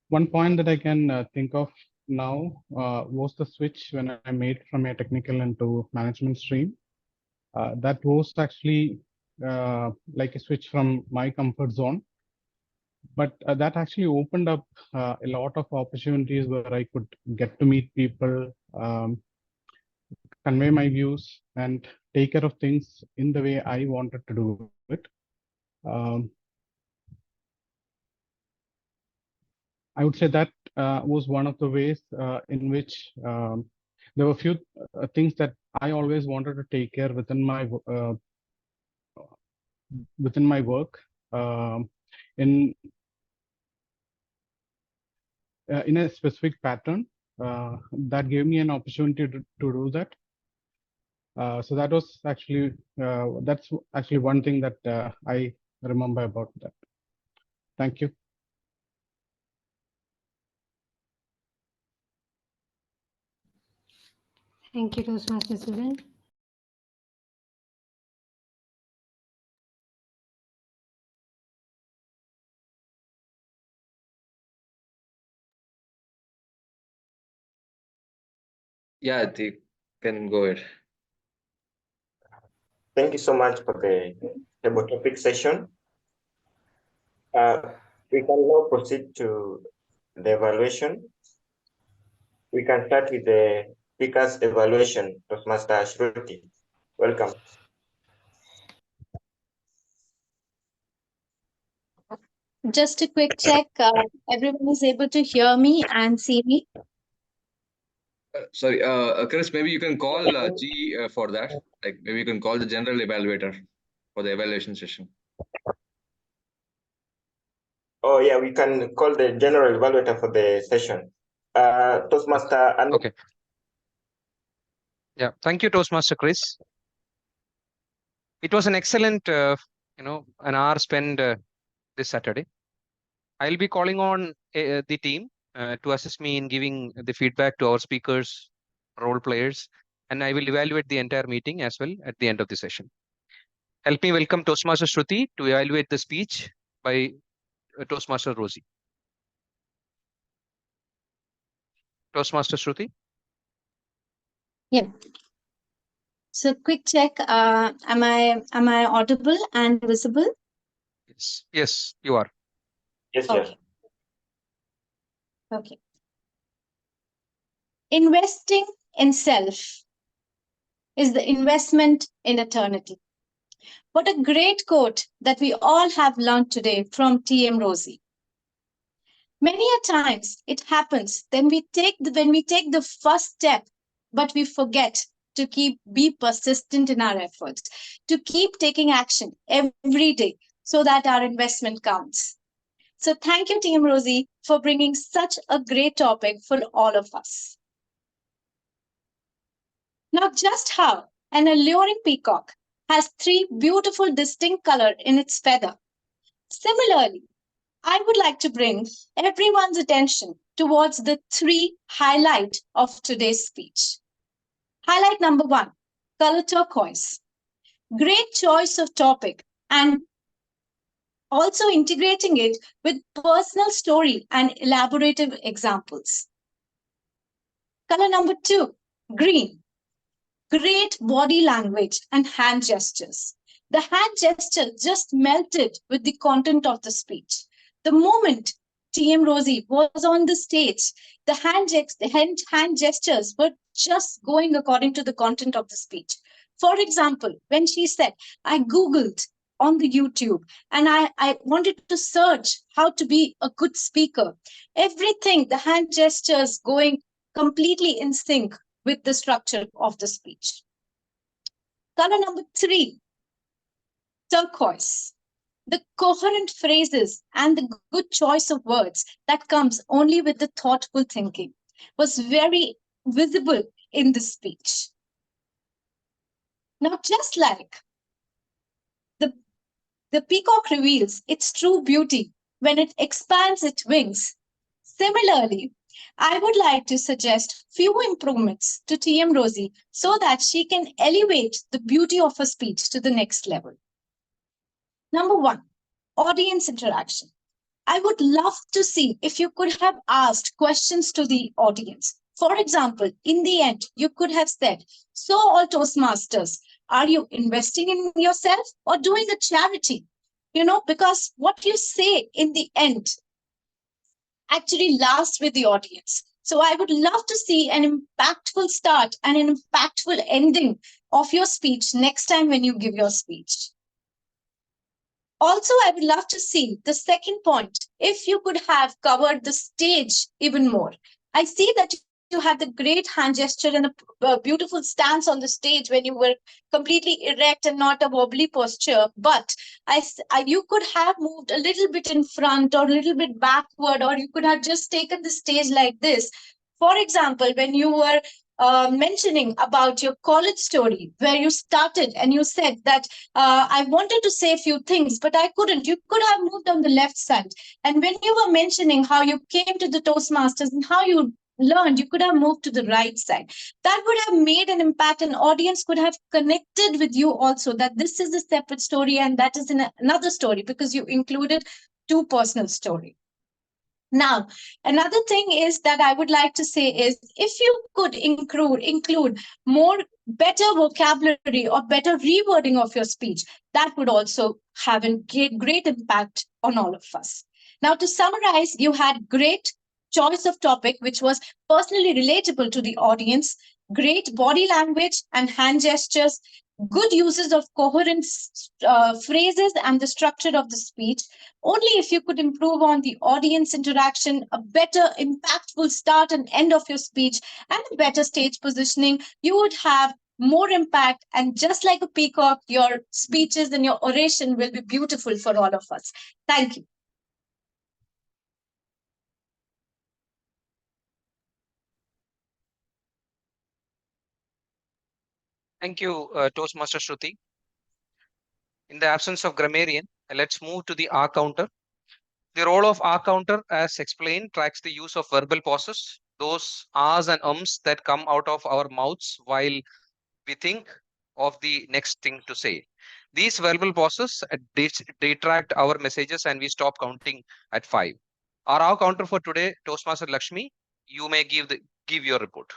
One point that I can think of now was the switch when I made from a technical into management stream. That was actually like a switch from my comfort zone, but that actually opened up a lot of opportunities where I could get to meet people, convey my views, and take care of things in the way I wanted to do it. I would say that was one of the ways in which there were a few things that I always wanted to take care within my work. In a specific pattern that gave me an opportunity to do that. So that was actually that's actually one thing that I remember about that. Thank you. Thank you, Toastmaster Subin. Yeah, they can go ahead. Thank you so much for the table topic session. We can now proceed to the evaluation. We can start with the speaker's evaluation. Toastmaster Shruti, welcome. Just a quick check. Everyone is able to hear me and see me? Sorry, Chris, maybe you can call G for that. Like maybe you can call the general evaluator for the evaluation session. Oh yeah, we can call the general evaluator for the session. Toastmaster. Okay. Yeah, thank you, Toastmaster Chris. It was an excellent, an hour spent this Saturday. I'll be calling on the team to assist me in giving the feedback to our speakers, role players, and I will evaluate the entire meeting as well at the end of the session. Help me welcome Toastmaster Shruti to evaluate the speech by Toastmaster Rosie. Toastmaster Shruti? Yeah. So quick check. Am I audible and visible? Yes. Yes, you are. Yes, Okay. yes. Okay. Investing in self is the investment in eternity. What a great quote that we all have learned today from T.M. Rosie. Many a times it happens when we take the first step, but we forget to be persistent in our efforts, to keep taking action every day so that our investment counts. So thank you, Team Rosie, for bringing such a great topic for all of us. Now, just how an alluring peacock has 3 beautiful distinct colors in its feather, similarly, I would like to bring everyone's attention towards the 3 highlights of today's speech. Highlight number 1, color turquoise. Great choice of topic and also integrating it with personal story and elaborative examples. Color number 2, green. Great body language and hand gestures. The hand gesture just melted with the content of the speech. The moment TM Rosie was on the stage, the hand gestures were just going according to the content of the speech. For example, when she said, I Googled on the YouTube and I wanted to search how to be a good speaker, everything, the hand gestures going completely in sync with the structure of the speech. Color number 3, turquoise. The coherent phrases and the good choice of words that comes only with the thoughtful thinking was very visible in the speech. Now, just like the peacock reveals its true beauty when it expands its wings, similarly, I would like to suggest few improvements to TM Rosie so that she can elevate the beauty of her speech to the next level. Number 1, audience interaction. I would love to see if you could have asked questions to the audience. For example, in the end, you could have said, so all Toastmasters, are you investing in yourself or doing a charity? Because what you say in the end actually lasts with the audience. So I would love to see an impactful start and an impactful ending of your speech next time when you give your speech. Also, I would love to see the second point, if you could have covered the stage even more. I see that you had the great hand gesture and a beautiful stance on the stage when you were completely erect and not a wobbly posture. But you could have moved a little bit in front or a little bit backward, or you could have just taken the stage like this. For example, when you were mentioning about your college story, where you started and you said that I wanted to say a few things, but I couldn't. You could have moved on the left side. And when you were mentioning how you came to the Toastmasters and how you learned, you could have moved to the right side. That would have made an impact. An audience could have connected with you also, that this is a separate story and that is another story, because you included 2 personal stories. Now, another thing is that I would like to say is, if you could include more better vocabulary or better rewording of your speech, that would also have a great impact on all of us. Now, to summarize, you had great choice of topic, which was personally relatable to the audience, great body language and hand gestures, good uses of coherent phrases and the structure of the speech. Only if you could improve on the audience interaction, a better impactful start and end of your speech, and a better stage positioning, you would have more impact. And just like a peacock, your speeches and your oration will be beautiful for all of us. Thank you. Thank you, Toastmaster Shruti. In the absence of grammarian, let's move to the R counter. The role of R counter, as explained, tracks the use of verbal pauses, those ahs and ums that come out of our mouths while we think of the next thing to say. These verbal pauses detract our messages and we stop counting at 5. Our R counter for today, Toastmaster Lakshmi, you may give your report.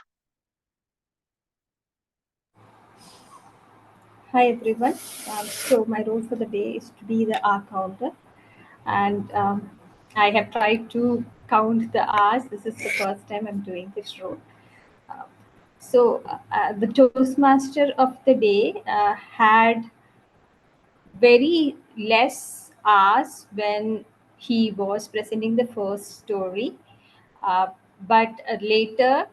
Hi everyone. So my role for the day is to be the R counter, and I have tried to count the R's. This is the first time I'm doing this role. The Toastmaster of the day had very less R's when he was presenting the first story, but later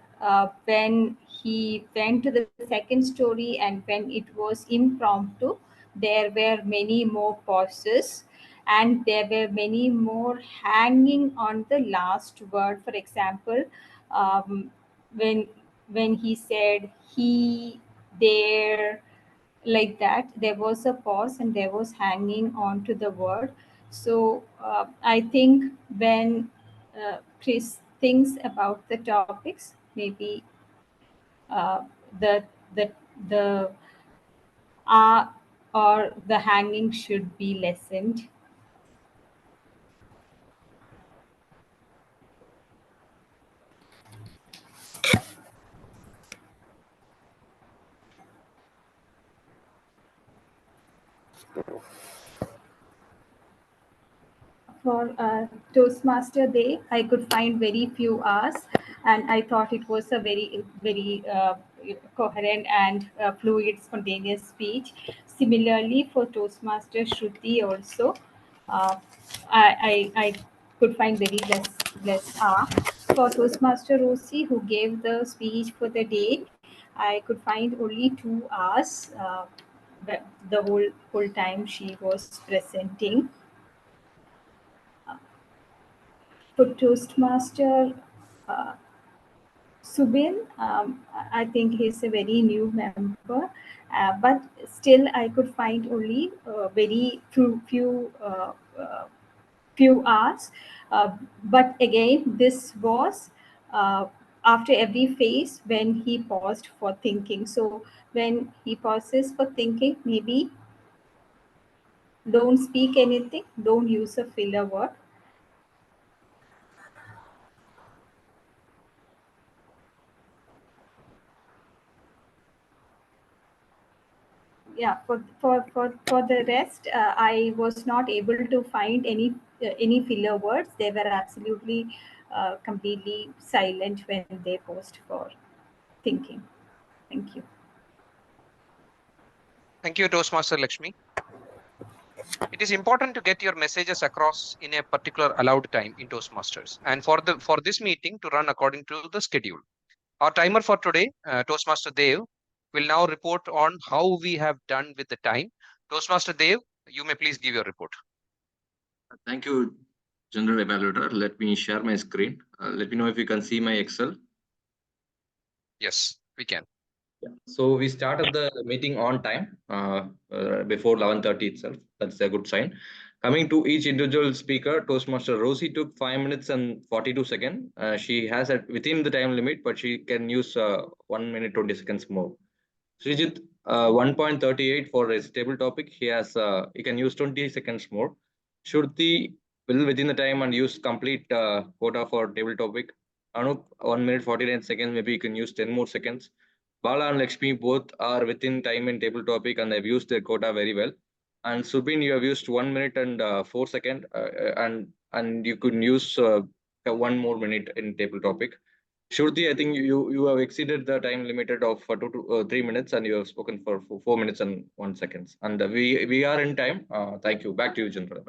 when he went to the second story, and when it was impromptu, there were many more pauses, and there were many more hanging on the last word. For example, um, when he said he, there, like that, there was a pause and there was hanging on to the word. So I think when Chris thinks about the topics, maybe uh, the the the or the hanging should be lessened. For Toastmaster Day, I could find very few hours, and I thought it was a very coherent and fluid, spontaneous speech. Similarly, for Toastmaster Shruti also, uh, I could find very less hour. For Toastmaster Rosie, who gave the speech for the day, I could find only 2 hours. The whole time she was presenting. For Toastmaster uh, Subin, I think he's a very new member, but still I could find only very few hours. But again, this was uh, after every phase when he paused for thinking. So when he pauses for thinking, maybe don't speak anything, don't use a filler word. Yeah, for the rest, I was not able to find any filler words. They were absolutely completely silent when they paused for thinking. Thank you. Thank you, Toastmaster Lakshmi. It is important to get your messages across in a particular allowed time in Toastmasters, and for this meeting to run according to the schedule. Our timer for today, Toastmaster Dev, will now report on how we have done with the time. Toastmaster Dev, you may please give your report. Thank you, General Evaluator. Let me share my screen. Let me know if you can see my Excel. Yes, we can. Yeah. So we started the meeting on time, before 11:30 itself. That's a good sign. Coming to each individual speaker, Toastmaster Rosie took 5 minutes and 42 seconds. She has it within the time limit, but she can use 1 minute 20 seconds more. Srijit, 1.38 for his table topic. He can use 20 seconds more. Shruti will within the time and use complete quota for table topic. Anup, 1 minute 49 seconds. Maybe you can use 10 more seconds. Bala and Lakshmi both are within time and table topic, and they've used their quota very well. And Subin, you have used 1 minute and 4 seconds, and you could use 1 more minute in table topic. Shruti, I think you have exceeded the time limited of 2 to 3 minutes, and you have spoken for 4 minutes and 1 seconds. And we are in time. Thank you. Back to you, General.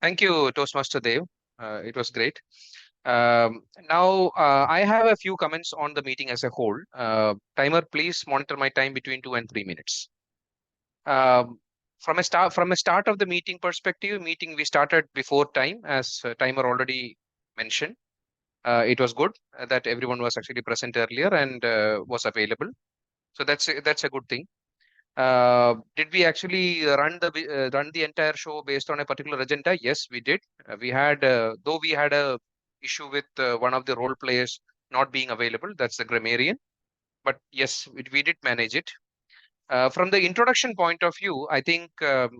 Thank you, Toastmaster Dev. It was great. Now, I have a few comments on the meeting as a whole. Timer, please monitor my time between 2 and 3 minutes. From a start of the meeting perspective, we started before time, as timer already mentioned. It was good that everyone was actually present earlier and was available. So that's a good thing. Did we actually run the entire show based on a particular agenda? Yes, we did. We had though we had a issue with one of the role players not being available. That's the grammarian. But yes, we did manage it. From the introduction point of view, I think there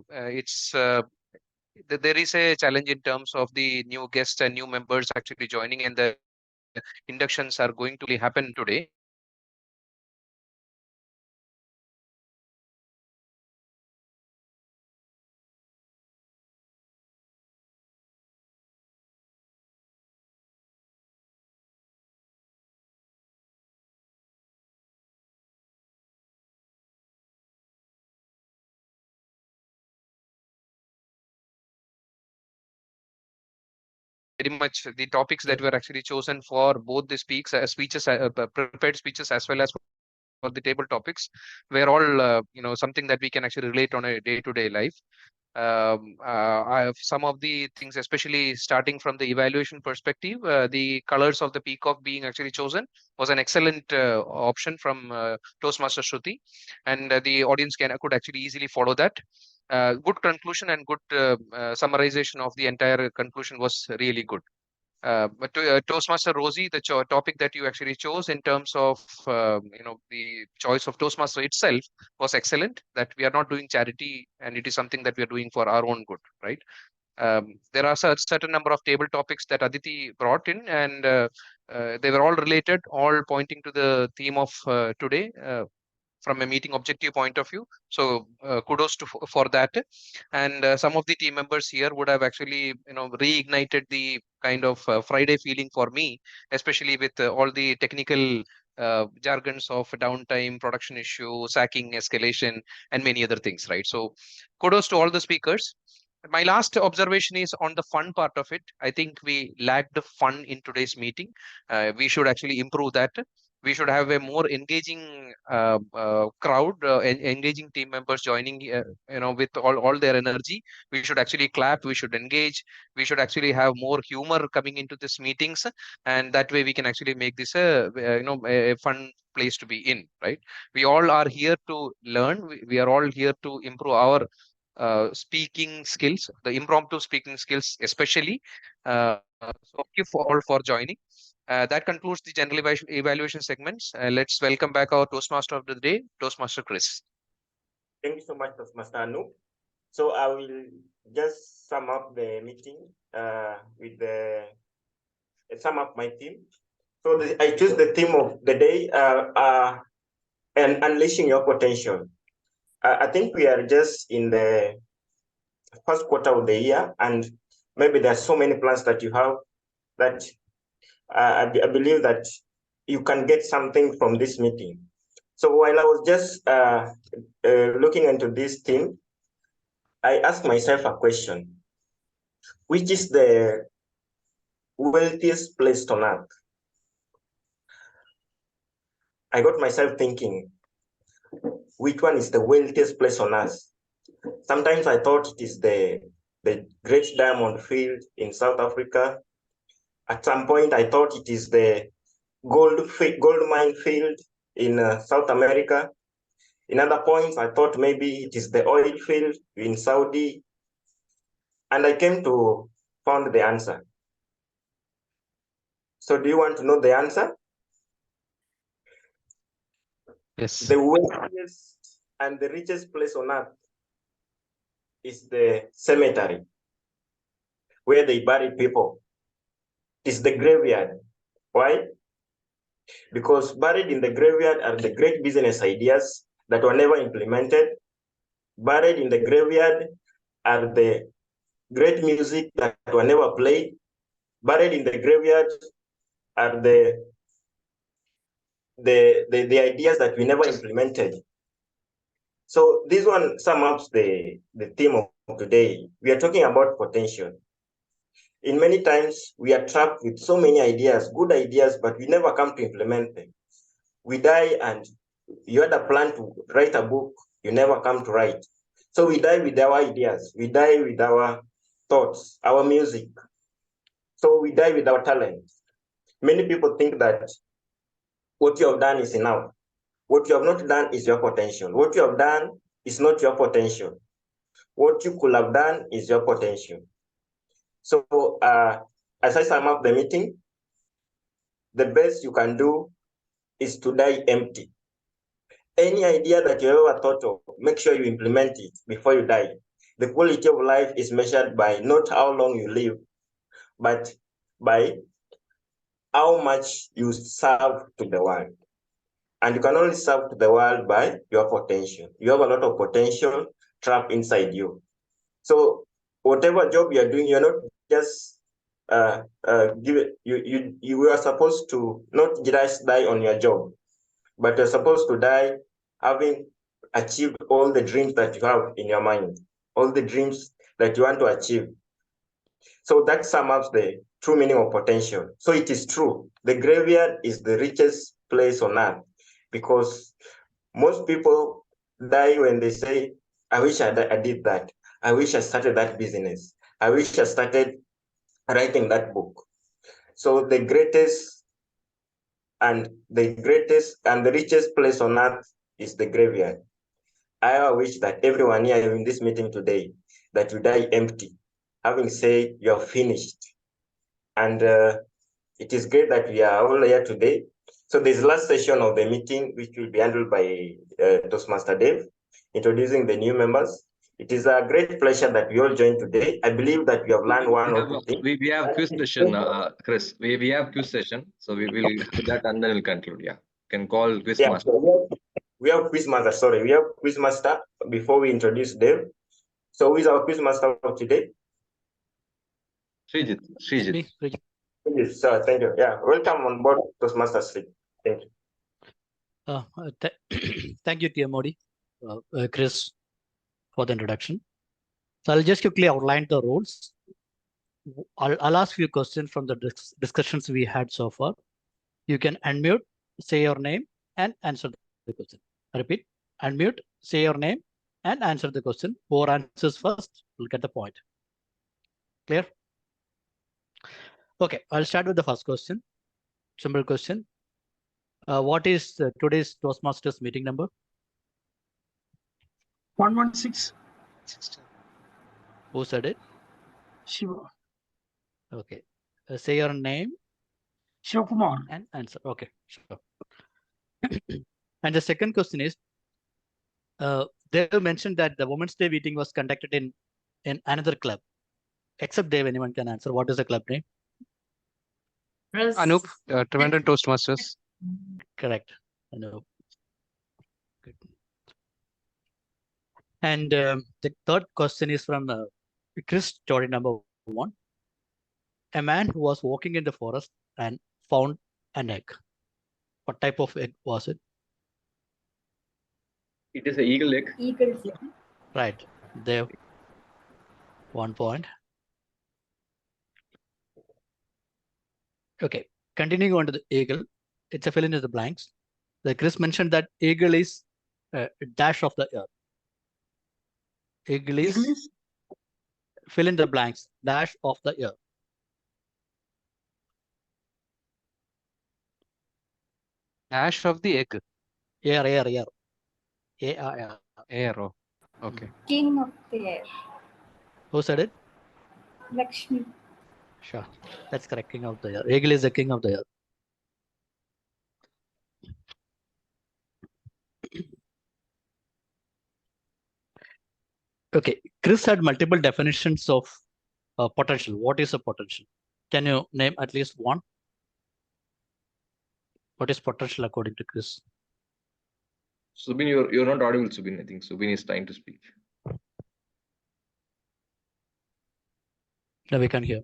is a challenge in terms of the new guests and new members actually joining, and the inductions are going to happen today. very much the topics that were actually chosen for both the prepared speeches as well as for the table topics were all something that we can actually relate on a day-to-day life. I have some of the things, especially starting from the evaluation perspective, the colors of the peacock being actually chosen was an excellent option from Toastmaster Shruti, and the audience could actually easily follow that. Good conclusion and good summarization of the entire conclusion was really good. But Toastmaster Rosie, the topic that you actually chose in terms of the choice of Toastmaster itself was excellent. That we are not doing charity, and it is something that we are doing for our own good, right? There are a certain number of table topics that Aditi brought in, and they were all related, all pointing to the theme of today. From a meeting objective point of view. So kudos for that. And some of the team members here would have actually reignited the kind of Friday feeling for me, especially with all the technical jargons of downtime, production issue, sacking, escalation, and many other things, right? So kudos to all the speakers. My last observation is on the fun part of it. I think we lacked the fun in today's meeting. We should actually improve that. We should have a more engaging crowd, engaging team members joining, with all their energy. We should actually clap. We should engage. We should actually have more humor coming into these meetings, and that way we can actually make this a fun place to be in. Right? We all are here to learn. We are all here to improve our speaking skills, the impromptu speaking skills, especially. So thank you all for joining. That concludes the general evaluation segments. Let's welcome back our Toastmaster of the day, Toastmaster Chris. Thank you so much, Toastmaster Anu. So I will just sum up the meeting with sum up my theme. So I choose the theme of the day, and unleashing your potential. I think we are just in the first quarter of the year, and maybe there are so many plans that you have that I believe that you can get something from this meeting. So while I was just looking into this theme, I asked myself a question: which is the wealthiest place on earth? I got myself thinking, which one is the wealthiest place on earth? Sometimes I thought it is the Great Diamond Field in South Africa. At some point, I thought it is the gold mine field in South America. In other points, I thought maybe it is the oil field in Saudi. And I came to find the answer. So do you want to know the answer? Yes. The wealthiest and the richest place on earth is the cemetery, where they bury people. It's the graveyard. Why? Because buried in the graveyard are the great business ideas that were never implemented. Buried in the graveyard are the great music that were never played. Buried in the graveyard are the ideas that we never implemented. So this one sums up the theme of today. We are talking about potential. In many times, we are trapped with so many ideas, good ideas, but we never come to implement them. We die, and you had a plan to write a book, you never come to write. So we die with our ideas, we die with our thoughts, our music. So we die with our talent. Many people think that what you have done is enough. What you have not done is your potential. What you have done is not your potential. What you could have done is your potential. So as I sum up the meeting, the best you can do is to die empty. Any idea that you ever thought of, make sure you implement it before you die. The quality of life is measured by not how long you live, but by how much you serve to the world. And you can only serve to the world by your potential. You have a lot of potential trapped inside you. So whatever job you're doing, you're not just you are supposed to not just die on your job, but you're supposed to die having achieved all the dreams that you have in your mind, all the dreams that you want to achieve. So that sums up true meaning of potential. So it is true. The graveyard is the richest place on earth because most people die when they say, I wish I did that. I wish I started that business. I wish I started writing that book. So the greatest and the richest place on earth is the graveyard. I wish that everyone here in this meeting today, that you die empty, having said you're finished. And it is great that we are all here today. So this last session of the meeting, which will be handled by Toastmaster Dave, introducing the new members. It is a great pleasure that we all joined today. I believe that we have learned one or two things. We have quiz session, Chris. We have quiz session. So we will have that and then we'll conclude. Yeah. Can call quiz Yeah, master. we have quiz master. Sorry, we have quiz master before we introduce Dave. So who is our quiz master of today? Srijit. Srijit. Yes, sir. Thank you. Yeah, welcome on board Toastmaster Sri. Thank you. Thank you, TM Modi, Chris, for the introduction. So I'll just quickly outline the rules. I'll ask you questions from the discussions we had so far. You can unmute, say your name, and answer the question. I repeat, unmute, say your name, and answer the question. Whoever answers first will get the point. Clear? Okay, I'll start with the first question. Simple question. What is today's Toastmasters meeting number? 116. Who said it? Shiva. Okay. Say your name. Shivakumar. And answer. Okay, sure. And the second question is, they mentioned that the Women's Day meeting was conducted in another club. Except Dave, anyone can answer. What is the club name? Anup, Trivandrum Toastmasters. Correct. Anup. Good. And the third question is from Chris, story number 1. A man who was walking in the forest and found an egg. What type of egg was it? It is an eagle egg. Eagle's egg. Right. There. 1 point. Okay. Continuing on to the eagle. It's a fill in the blanks. The Chris mentioned that eagle is a dash of the earth. Eagle is fill in the blanks. Dash of the earth. Dash of the egg. Air. Air. Oh, okay. King of the air. Who said it? Lakshmi. Sure. That's correct. King of the air. Eagle is the king of the air. Okay. Chris had multiple definitions of potential. What is a potential? Can you name at least one? What is potential according to Chris? Subin, you're not audible, Subin. I think Subin is trying to speak. No, we can hear.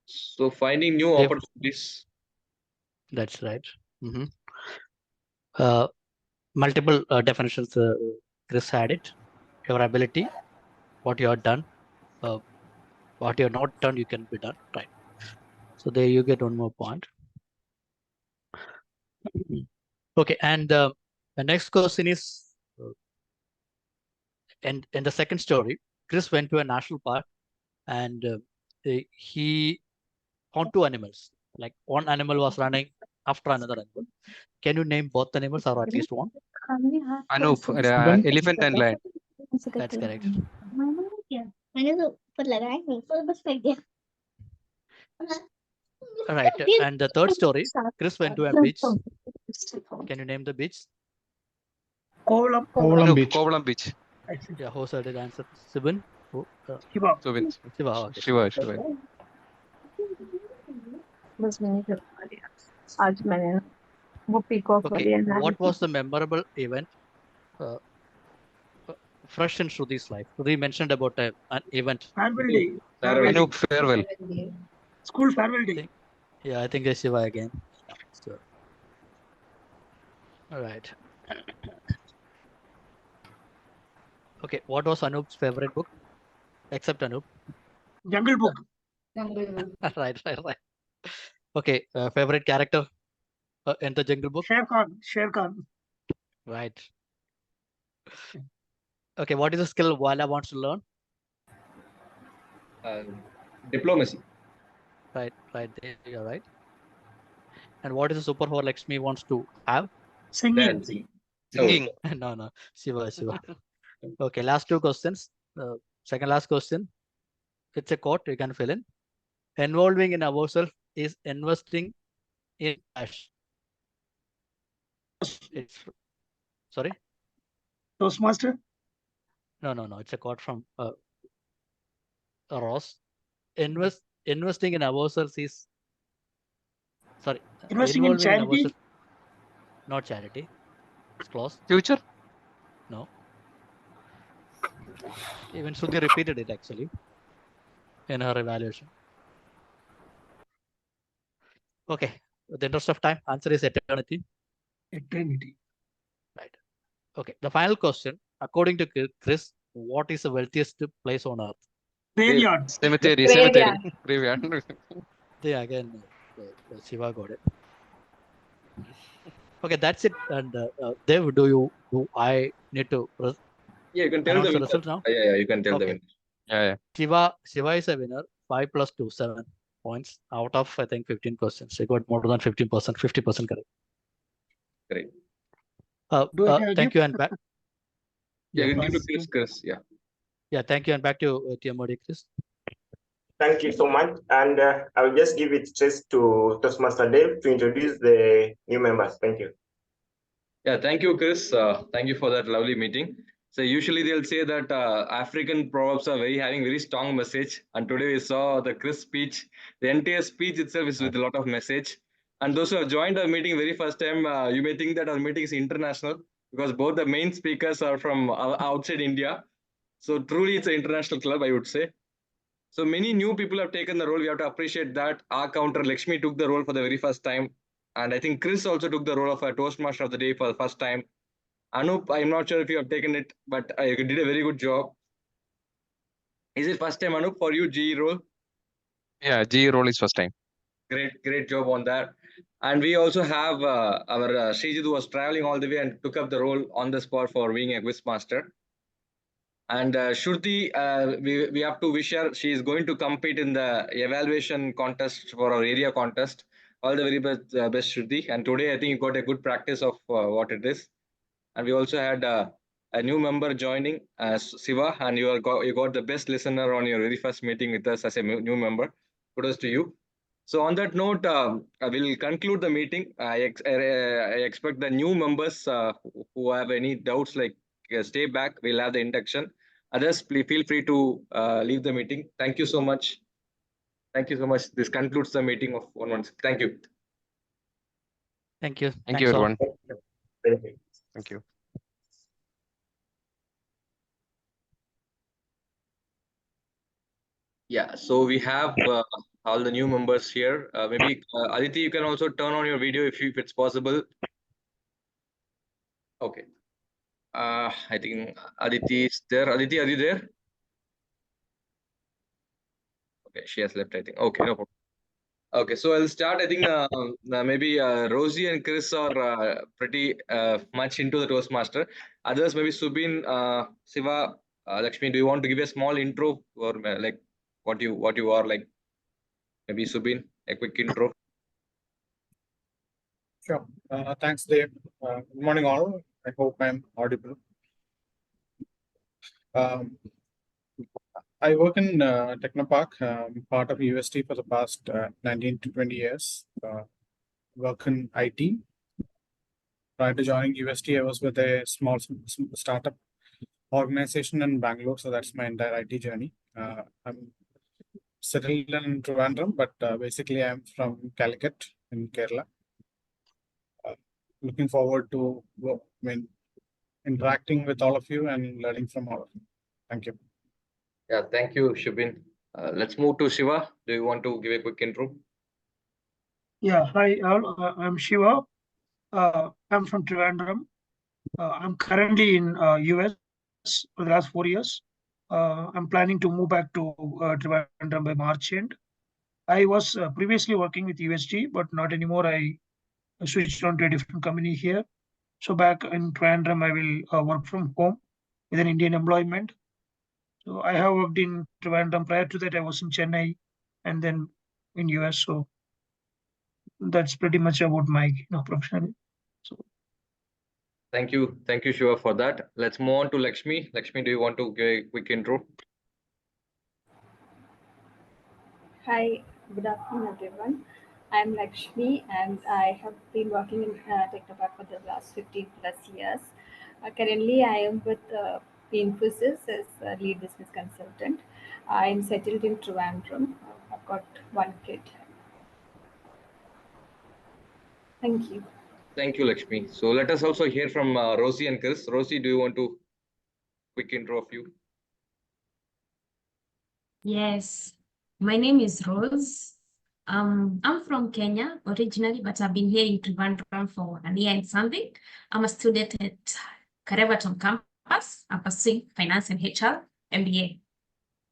So finding new opportunities. That's right. Multiple definitions. Chris had it. Your ability, what you have done, what you have not done, you can be done. Right. So there you get 1 more point. Okay, and the next question is, in the second story, Chris went to a national park and he found 2 animals. Like one animal was running after another animal. Can you name both animals or at least one? Anup, elephant and lion. That's correct. All right. And the third story, Chris went to a beach. Can you name the beach? Kovalam Beach. Kovalam Beach. Yeah, who said it answer? Subin? Shiva. Subin. Shiva. Okay. Shiva. Okay. What was the memorable event fresh in Shrudi's life? Shruti mentioned about an event. Farewell day. Anup, farewell. School farewell day. Yeah, I think it's Shiva again. So, all right. Okay, what was Anoop's favorite book? Except Anoop. Jungle Book. Right. Okay, favorite character in the Jungle Book? Shere Khan. Shere Khan. Right. Okay, what is the skill Vala wants to learn? Diplomacy. Right, there you're right. And what is the superpower Lakshmi wants to have? Singing. Singing. No, Shiva. Okay, last two questions. Second last question. It's a quote you can fill in. Involving in ourselves is investing in cash. Sorry? Toastmaster. No. It's a quote from Ross. Investing in ourselves is Investing in involving in charity. ourselves. Not charity. It's close. Future. No. Even Shruti repeated it actually in her evaluation. Okay. With the interest of time, answer is eternity. Eternity. Right. Okay. The final question, according to Chris, what is the wealthiest place on earth? Graveyard. Cemetery. Graveyard. Yeah, again, Shiva got it. Okay, that's it. And Dev, do I need to Yeah, you can tell announce the the winner. result now? Yeah, you can tell Okay. the winner. Yeah. Shiva is a winner. 5 plus 2, 7 points out of I think 15 questions. He got more than 15%, 50% correct. Great. Do I have a Thank gift? you and back. Yeah, you can Yes. give to Chris. Yeah. Yeah, thank you and back to TMOD, Chris. Thank you so much. And I will just give it just to Toastmaster Dave to introduce the new members. Thank you. Yeah, thank you, Chris. Thank you for that lovely meeting. So usually they'll say that African proverbs are having very strong message. And today we saw the Chris speech. The entire speech itself is with a lot of message. And those who have joined our meeting very first time, you may think that our meeting is international because both the main speakers are from outside India. So truly it's an international club, I would say. So many new people have taken the role. We have to appreciate that. Our counter, Lakshmi, took the role for the very first time. And I think Chris also took the role of a Toastmaster of the day for the first time. Anup, I'm not sure if you have taken it, but you did a very good job. Is it first time, Anup, for you, GE role? Yeah, GE role is first time. Great job on that. And we also have our Srijit, who was traveling all the way and took up the role on the spot for being a quiz master. And Shruti, we have to wish her, she is going to compete in the evaluation contest for our area contest. All the very best, Shruti. And today, I think you got a good practice of what it is. And we also had a new member joining, Siva, and you got the best listener on your very first meeting with us as a new member. Kudos to you. So on that note, I will conclude the meeting. I expect the new members who have any doubts, stay back. We'll have the induction. Others, please feel free to leave the meeting. Thank you so much. Thank you so much. This concludes the meeting of 116. Thank you. Thank you. Thank you, everyone. Thank you. Yeah, so we have all the new members here. Maybe Aditi, you can also turn on your video if it's possible. Okay. I think Aditi is there. Aditi, are you there? Okay, she has left, I think. Okay, no problem. Okay, so I'll start. I think maybe Rosie and Chris are pretty much into the Toastmaster. Others, maybe Subin, Siva, Lakshmi, do you want to give a small intro or like what you are like? Maybe Subin, a quick intro. Sure. Thanks, Dave. Good morning, all. I hope I'm audible. I work in Technopark, part of UST for the past 19 to 20 years. Work in IT. Prior to joining UST, I was with a small startup organization in Bangalore. So that's my entire IT journey. I'm settled in Trivandrum, but basically I'm from Calicut in Kerala. Looking forward to interacting with all of you and learning from all of you. Thank you. Yeah, thank you, Shubin. Let's move to Shiva. Do you want to give a quick intro? Yeah, hi all. I'm Shiva. I'm from Trivandrum. I'm currently in US for the last 4 years. I'm planning to move back to Trivandrum by March end. I was previously working with USG, but not anymore. I switched on to a different company here. So back in Trivandrum, I will work from home with an Indian employment. So I have worked in Trivandrum. Prior to that, I was in Chennai and then in US. So that's pretty much about my professional. So Thank you, Shiva, for that. Let's move on to Lakshmi. Lakshmi, do you want to give a quick intro? Hi, good afternoon, everyone. I'm Lakshmi, and I have been working in Technopark for the last 15 plus years. Currently, I am with Infosys as a lead business consultant. I'm settled in Trivandrum. I've got one kid. Thank you. Thank you, Lakshmi. So let us also hear from Rosie and Chris. Rosie, do you want to quick intro of you? Yes, my name is Rose. I'm from Kenya originally, but I've been here in Trivandrum for a year and something. I'm a student at Karevaton campus. I'm pursuing finance and HR MBA.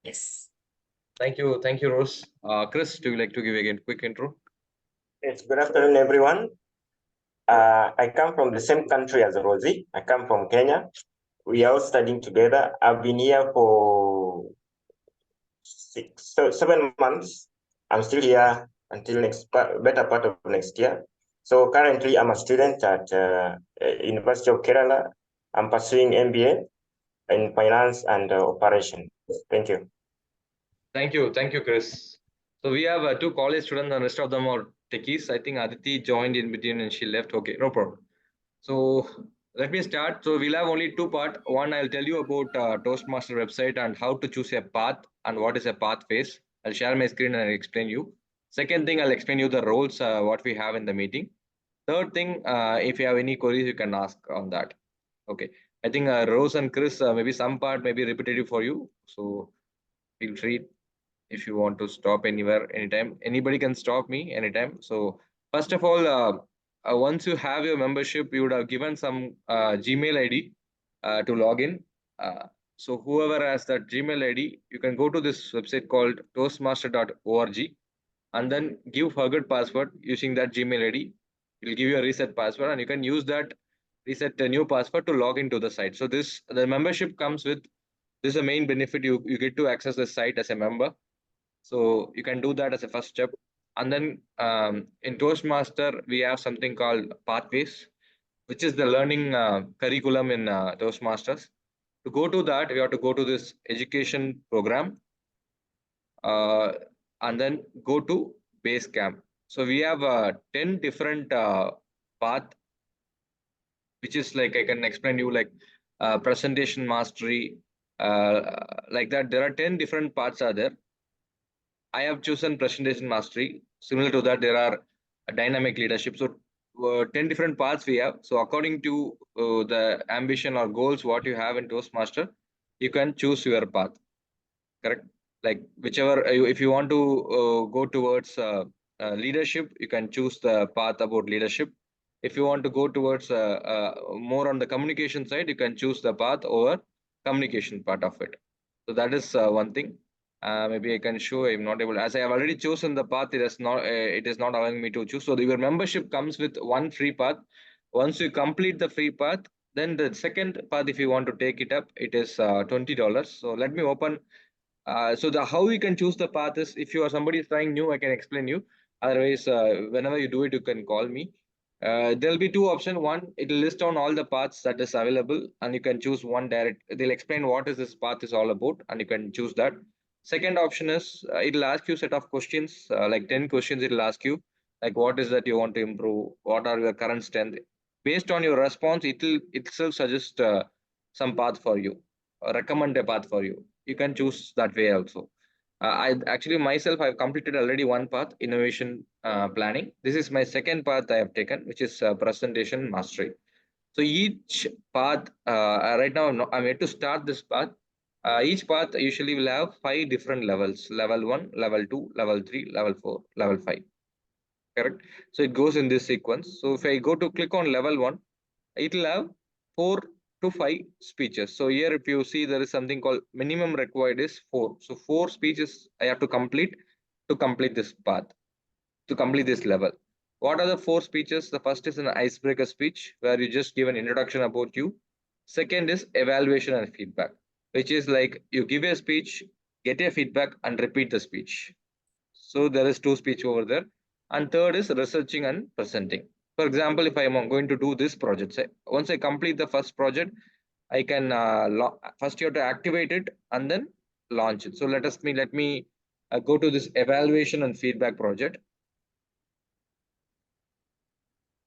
Yes. Thank you, Rose. Chris, do you like to give again quick intro? Yes, good afternoon, everyone. I come from the same country as Rosie. I come from Kenya. We are all studying together. I've been here for 7 months. I'm still here until better part of next year. So currently, I'm a student at University of Kerala. I'm pursuing MBA in finance and operation. Thank you. Thank you, Chris. So we have 2 college students, and the rest of them are techies. I think Aditi joined in between and she left. Okay, no problem. So let me start. So we'll have only 2 parts. One, I'll tell you about Toastmaster website and how to choose a path and what is a path phase. I'll share my screen and I'll explain you. Second thing, I'll explain you the roles, what we have in the meeting. Third thing, if you have any queries, you can ask on that. Okay. I think Rose and Chris, maybe some part may be repetitive for you. So feel free if you want to stop anywhere, anytime. Anybody can stop me anytime. So first of all, once you have your membership, you would have given some Gmail ID to log in. So whoever has that Gmail ID, you can go to this website called toastmaster.org and then give forgot password using that Gmail ID. It will give you a reset password and you can use that reset a new password to log into the site. So the membership comes with this is the main benefit. You get to access the site as a member. So you can do that as a first step. And then in Toastmaster, we have something called Pathways, which is the learning curriculum in Toastmasters. To go to that, we have to go to this education program and then go to Basecamp. So we have 10 different path, which is like, I can explain you like presentation mastery, like that. There are 10 different parts are there. I have chosen presentation mastery. Similar to that, there are dynamic leadership. So 10 different paths we have. So according to the ambition or goals, what you have in Toastmaster, you can choose your path. Correct? Like whichever, if you want to go towards leadership, you can choose the path about leadership. If you want to go towards more on the communication side, you can choose the path over communication part of it. So that is one thing. Maybe I can show. I'm not able. As I have already chosen the path, it is not allowing me to choose. So your membership comes with one free path. Once you complete the free path, then the second path, if you want to take it up, it is $20. So let me open. So how you can choose the path is if you are somebody is trying new, I can explain you. Otherwise, whenever you do it, you can call me. There'll be 2 options. One, it will list down all the paths that is available, and you can choose one direct. They'll explain what is this path is all about, and you can choose that. Second option is it'll ask you set of questions, like 10 questions. It'll ask you like what is that you want to improve, what are your current strength. Based on your response, it'll itself suggest some path for you, or recommend a path for you. You can choose that way also. I actually myself I've completed already one path, innovation planning. This is my second path I have taken, which is presentation mastery. So each path right now I'm yet to start this path. Each path usually will have 5 different levels: level 1, level 2, level 3, level 4, level 5. Correct. So it goes in this sequence. So if I go to click on level 1, it will have 4 to 5 speeches. So here, if you see, there is something called minimum required is 4. So 4 speeches I have to complete this path, to complete this level. What are the 4 speeches? The first is an icebreaker speech where you just give an introduction about you. Second is evaluation and feedback, which is like you give a speech, get a feedback, and repeat the speech. So there is 2 speech over there. And third is researching and presenting. For example, if I am going to do this project, say, once I complete the first project, I can first you have to activate it and then launch it. So let me go to this evaluation and feedback project.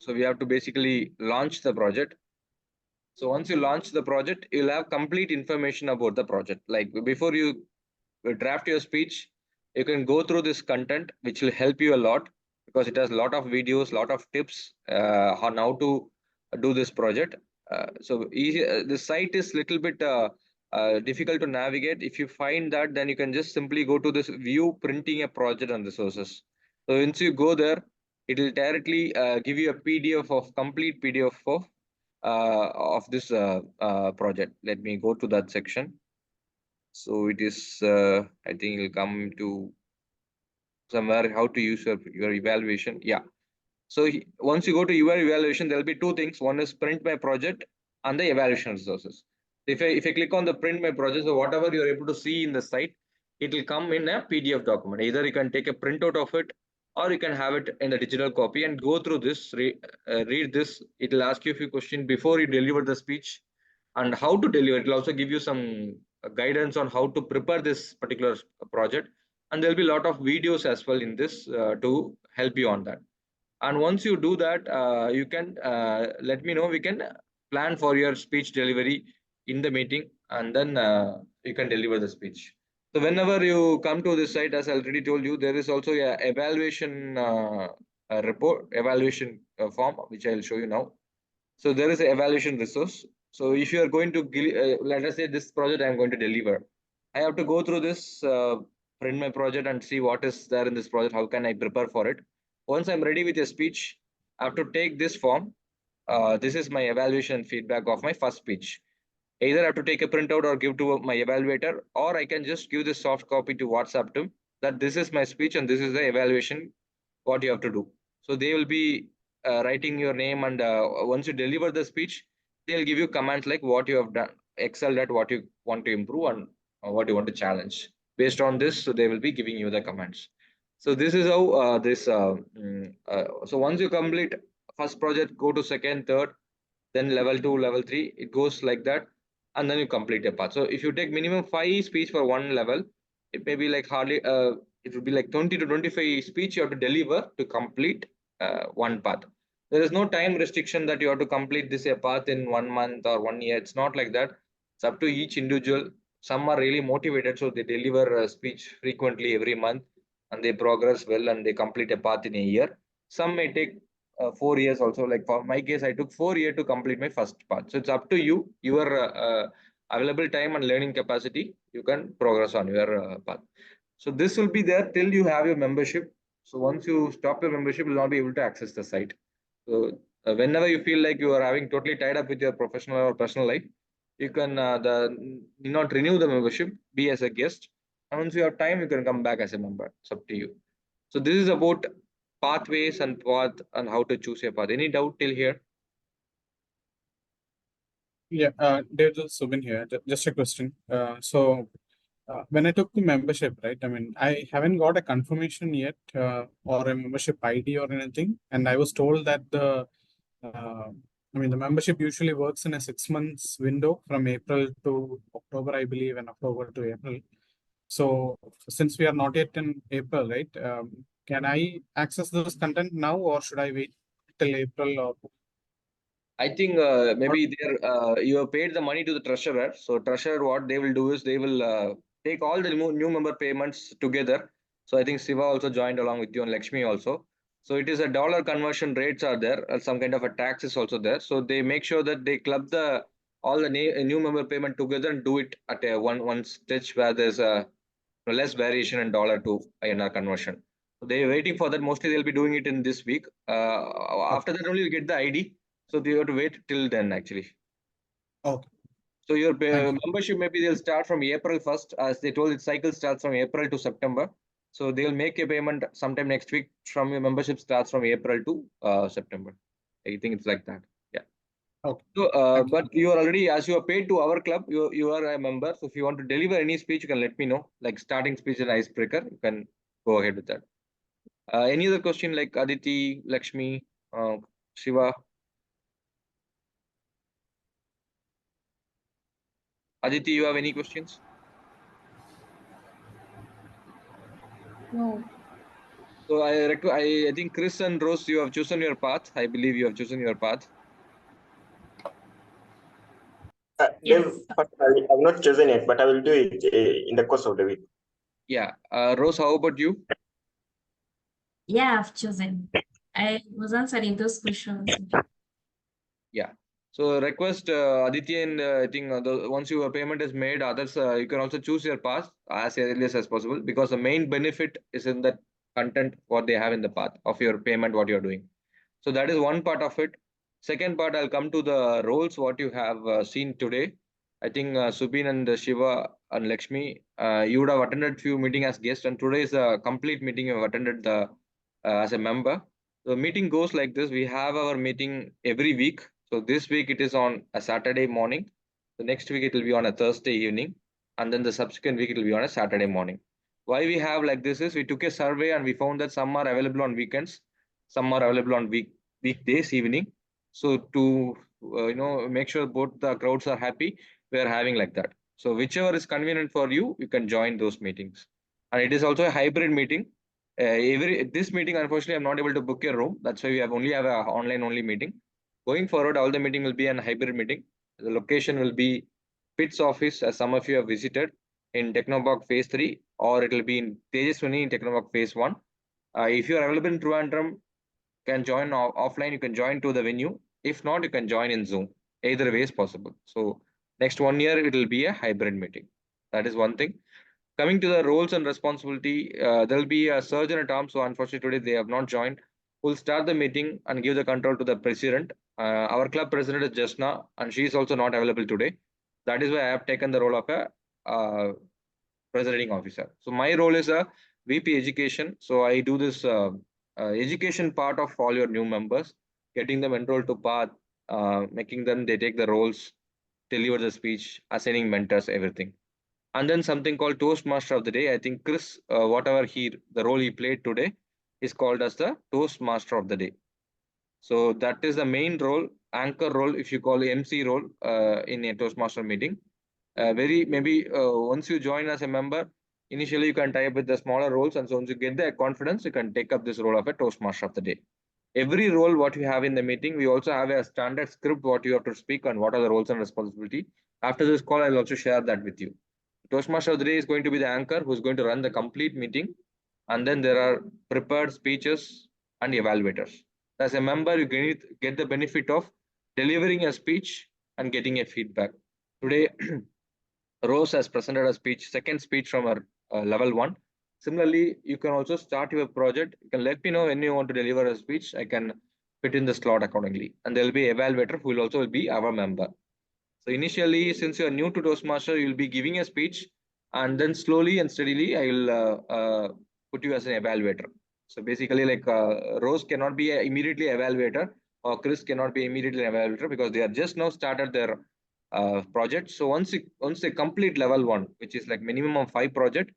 So we have to basically launch the project. So once you launch the project, you'll have complete information about the project. Like before you draft your speech, you can go through this content, which will help you a lot because it has a lot of videos, lot of tips on how to do this project. So the site is little bit difficult to navigate. If you find that, then you can just simply go to this view printing a project and resources. So once you go there, it will directly give you a PDF of complete PDF of this project. Let me go to that section. So it is, I think it'll come to somewhere how to use your evaluation. Yeah. So once you go to your evaluation, there'll be 2 things. One is print my project and the evaluation resources. If I click on the print my project, so whatever you're able to see in the site, it will come in a PDF document. Either you can take a printout of it, or you can have it in the digital copy and go through this, read this. It will ask you a few questions before you deliver the speech and how to deliver. It will also give you some guidance on how to prepare this particular project. And there'll be a lot of videos as well in this to help you on that. And once you do that, you can let me know. We can plan for your speech delivery in the meeting, and then you can deliver the speech. So whenever you come to this site, as I already told you, there is also a evaluation evaluation form, which I'll show you now. So there is an evaluation resource. So if you are going to, let us say this project I'm going to deliver, I have to go through this, print my project and see what is there in this project. How can I prepare for it? Once I'm ready with a speech, I have to take this form. This is my evaluation feedback of my first speech. Either I have to take a printout or give to my evaluator, or I can just give this soft copy to WhatsApp to that this is my speech and this is the evaluation, what you have to do. So they will be writing your name, and once you deliver the speech, they'll give you commands like what you have done, excelled at, what you want to improve, and what you want to challenge. Based on this, so they will be giving you the commands. So this is how so once you complete first project, go to second, third, then level 2, level 3, it goes like that, and then you complete a path. So if you take minimum 5 speech for one level, it may be like hardly it would be like 20 to 25 speech you have to deliver to complete one path. There is no time restriction that you have to complete this path in 1 month or 1 year. It's not like that. It's up to each individual. Some are really motivated, so they deliver speech frequently every month, and they progress well and they complete a path in a year. Some may take 4 years also. Like for my case, I took 4 years to complete my first path. So it's up to you, your available time and learning capacity. You can progress on your path. So this will be there till you have your membership. So once you stop your membership, you will not be able to access the site. So whenever you feel like you are having totally tied up with your professional or personal life, you can not renew the membership, be as a guest. And once you have time, you can come back as a member. It's up to you. So this is about pathways and path and how to choose a path. Any doubt till here? Yeah, there's Subin here. Just a question. When I took the membership, right? I mean, I haven't got a confirmation yet or a membership ID or anything. And I was told that the membership usually works in a 6 months window from April to October, I believe, and October to April. So since we are not yet in April, right? Can I access this content now, or should I wait till April? Or I think maybe you have paid the money to the treasurer. So treasurer, what they will do is they will take all the new member payments together. So I think Siva also joined along with you, and Lakshmi also. So it is a dollar conversion rates are there, some kind of a tax is also there. So they make sure that they club all the new member payment together and do it at a one stitch where there's a less variation in dollar to INR conversion. So they're waiting for that. Mostly they'll be doing it in this week. After that only you get the ID. So they have to wait till then actually. Okay. So your Thank you. membership, maybe they'll start from April 1st. As they told, its cycle starts from April to September. So they'll make a payment sometime next week from your membership starts from April to September. I think it's like that. Yeah. Okay. So, Thank you. but you are already, as you are paid to our club, you are a member. So if you want to deliver any speech, you can let me know. Like starting speech and icebreaker, you can go ahead with that. Any other question like Aditi, Lakshmi, Shiva? Aditi, you have any questions? No. So I think Chris and Rose, you have chosen your path. I believe you have chosen your path. Dave, Yes. personally, I've not chosen it, but I will do it in the course of the week. Yeah. Rose, how about you? Yeah, I've chosen. I was answering those questions. Yeah. So request Aditya and I think once your payment is made, others you can also choose your path as early as possible, because the main benefit is in the content what they have in the path of your payment what you're doing. So that is one part of it. Second part, I'll come to the roles what you have seen today. I think Subin and Shiva and Lakshmi, you would have attended few meeting as guest, and today is a complete meeting you have attended the as a member. The meeting goes like this. We have our meeting every week. So this week it is on a Saturday morning. The next week it will be on a Thursday evening, and then the subsequent week it will be on a Saturday morning. Why we have like this is we took a survey and we found that some are available on weekends, some are available on weekdays evening. So to make sure both the crowds are happy, we are having like that. So whichever is convenient for you, you can join those meetings. And it is also a hybrid meeting. This meeting, unfortunately, I'm not able to book a room. That's why we have a online only meeting. Going forward, all the meeting will be an hybrid meeting. The location will be Pitt's office, as some of you have visited, in Technopark Phase 3, or it will be in Tejaswini in Technopark Phase 1. If you are available in Trivandrum, can join offline, you can join to the venue. If not, you can join in Zoom. Either way is possible. So next 1 year, it will be a hybrid meeting. That is one thing. Coming to the roles and responsibility, there will be a surgeon at arms. So unfortunately, today they have not joined. We'll start the meeting and give the control to the president. Our club president is Jasna, and she is also not available today. That is why I have taken the role of a presiding officer. So my role is a VP education. So I do this education part of all your new members, getting them enrolled to path, making them they take the roles, deliver the speech, assigning mentors, everything. And then something called Toastmaster of the Day. I think Chris, the role he played today, is called as the Toastmaster of the Day. So that is the main role, anchor role, if you call MC role in a Toastmaster meeting. Once you join as a member, initially you can tie up with the smaller roles, and so once you get the confidence, you can take up this role of a Toastmaster of the Day. Every role what you have in the meeting, we also have a standard script what you have to speak on what are the roles and responsibility. After this call, I'll also share that with you. Toastmaster of the Day is going to be the anchor who's going to run the complete meeting. And then there are prepared speeches and evaluators. As a member, you get the benefit of delivering a speech and getting a feedback. Today, Rose has presented a speech, second speech from her level 1. Similarly, you can also start your project. You can let me know when you want to deliver a speech. I can fit in the slot accordingly. And there will be evaluator who will also be our member. So initially, since you are new to Toastmaster, you'll be giving a speech, and then slowly and steadily, I will put you as an evaluator. So basically, like Rose cannot be immediately evaluator, or Chris cannot be immediately evaluator, because they are just now started their project. So once they complete level 1, which is like minimum of 5 projects,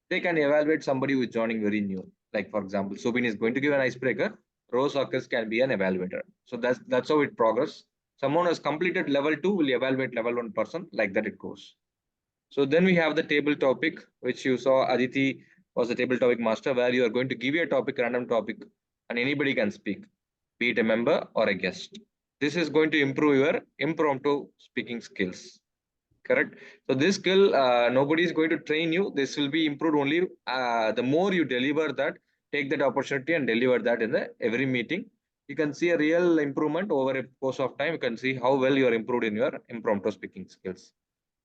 they can evaluate somebody who is joining very new. Like for example, Subin is going to give an icebreaker. Rose or Chris can be an evaluator. So that's how it progresses. Someone has completed level 2 will evaluate level 1 person, like that it goes. So then we have the table topic, which you saw Aditi was the table topic master, where you are going to give you a topic, random topic, and anybody can speak, be it a member or a guest. This is going to improve your impromptu speaking skills. Correct. So this skill, nobody is going to train you. This will be improved only the more you deliver that, take that opportunity and deliver that in every meeting. You can see a real improvement over a course of time. You can see how well you are improved in your impromptu speaking skills.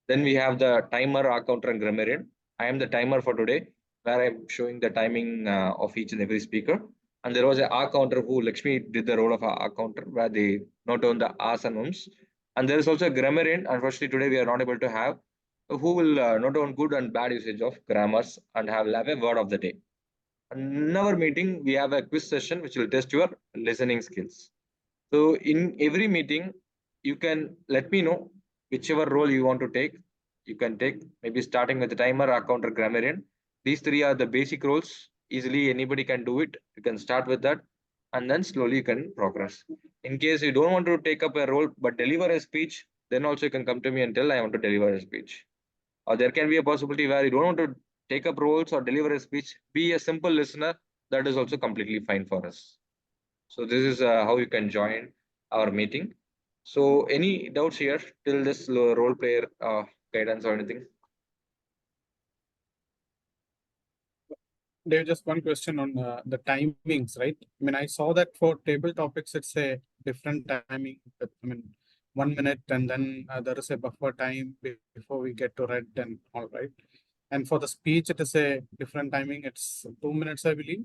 Then we have the timer, R counter, and grammarian. I am the timer for today, where I'm showing the timing of each and every speaker. And there was a R counter who Lakshmi did the role of a R counter, where they note down the R's and Ums. And there is also a grammarian. Unfortunately, today we are not able to have, who will note down good and bad usage of grammars and have a word of the day. In our meeting, we have a quiz session which will test your listening skills. So in every meeting, you can let me know whichever role you want to take. You can take maybe starting with the timer, account, or grammarian. These three are the basic roles. Easily anybody can do it. You can start with that, and then slowly you can progress. In case you don't want to take up a role but deliver a speech, then also you can come to me and tell I want to deliver a speech. Or there can be a possibility where you don't want to take up roles or deliver a speech, be a simple listener. That is also completely fine for us. So this is how you can join our meeting. So any doubts here till this role player guidance or anything? Dave, just one question on the timings, right? I mean, I saw that for table topics, it's a different timing. I mean, 1 minute, and then there is a buffer time before we get to read and all, right? And for the speech, it is a different timing. It's 2 minutes, I believe.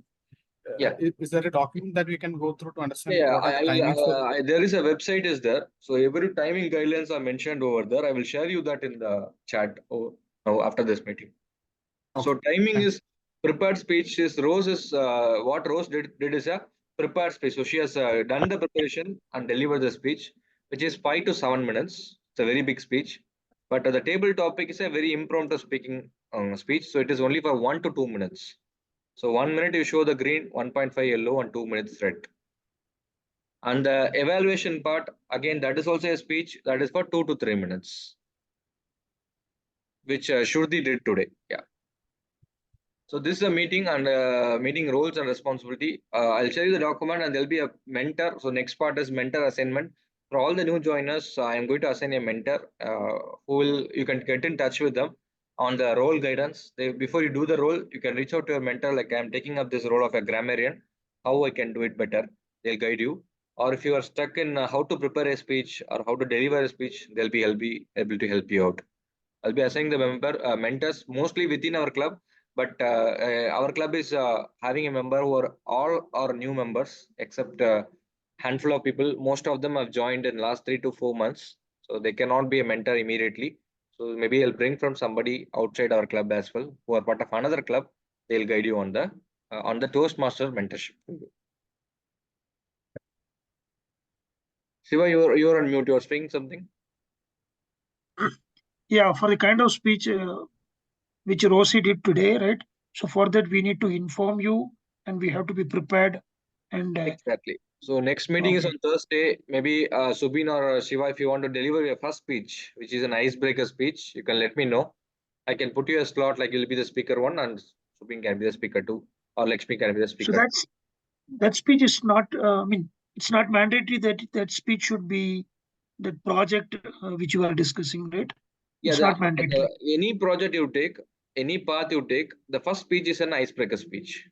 Yeah. Is there a document that we can go through to understand Yeah, what are the timings? there is a website is there. So every timing guidelines are mentioned over there. I will share you that in the chat after this meeting. Okay. So timing is prepared speech is Rose is what Rose did is a prepared speech. So she has done the preparation and delivered the speech, which is 5 to 7 minutes. It's a very big speech. But the table topic is a very impromptu speaking speech. So it is only for 1 to 2 minutes. So 1 minute you show the green, 1.5 yellow, and 2 minutes red. And the evaluation part, again, that is also a speech that is for 2 to 3 minutes, which Shruti did today. Yeah. So this is a meeting and meeting roles and responsibility. I'll share you the document and there'll be a mentor. So next part is mentor assignment. For all the new joiners, I am going to assign a mentor who will, you can get in touch with them on the role guidance. Before you do the role, you can reach out to your mentor, like I'm taking up this role of a grammarian, how I can do it better. They'll guide you. Or if you are stuck in how to prepare a speech or how to deliver a speech, they'll be able to help you out. I'll be assigning the mentors mostly within our club, but our club is having a member who are all our new members except a handful of people. Most of them have joined in last 3 to 4 months, so they cannot be a mentor immediately. So maybe I'll bring from somebody outside our club as well, who are part of another club. They'll guide you on the Toastmaster mentorship. Shiva, you're on mute. You're saying something. Yeah, for the kind of speech which Rosie did today, right? So for that, we need to inform you and we have to be prepared. And Exactly. So next meeting is on Thursday. Maybe Subin or Shiva, if you want to deliver your first speech, which is an icebreaker speech, you can let me know. I can put you a slot, like you'll be the speaker one and Subin can be the speaker two, or Lakshmi can be the speaker. So that speech is not, I mean, it's not mandatory that speech should be the project which you are discussing, right? Yeah, it's not mandatory. Any project you take, any path you take, the first speech is an icebreaker speech.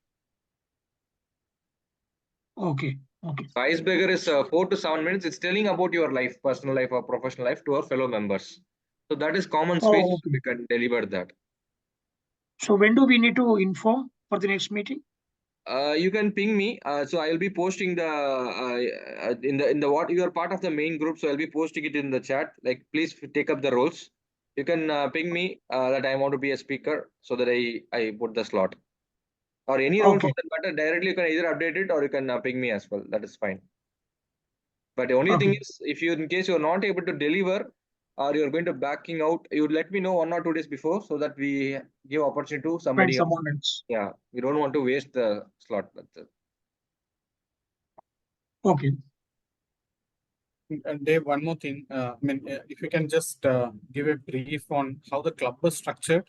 Okay. So icebreaker is 4 to 7 minutes. It's telling about your life, personal life or professional life to our fellow members. So that is common speech. Okay. We can deliver that. So when do we need to inform for the next meeting? You can ping me. So I'll be posting the in the what you are part of the main group. So I'll be posting it in the chat. Like, please take up the roles. You can ping me that I want to be a speaker, so that I put the slot. Or any role for that matter, directly you can either update it or you can ping me as well. That is fine. But the only thing is, if you, in case you're not able to deliver or you're going to backing out, you would let me know 1 or 2 days before so that we give opportunity to somebody else. Yeah, we don't want to waste the slot. That's it. Okay. And Dave, one more thing. I mean, if you can just give a brief on how the club is structured.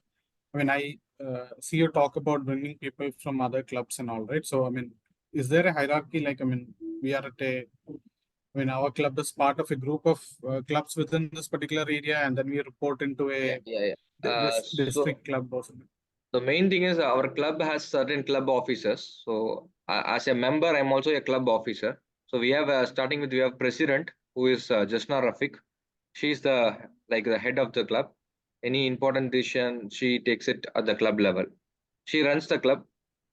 I mean, I see you talk about bringing people from other clubs and all, right? So, I mean, is there a hierarchy? Like, I mean, we are at our club is part of a group of clubs within this particular area, and then we report into a district club or something. The main thing is our club has certain club officers. So as a member, I'm also a club officer. So we have starting with, we have president, who is Jasna Rafiq. She's the head of the club. Any important decision, she takes it at the club level. She runs the club.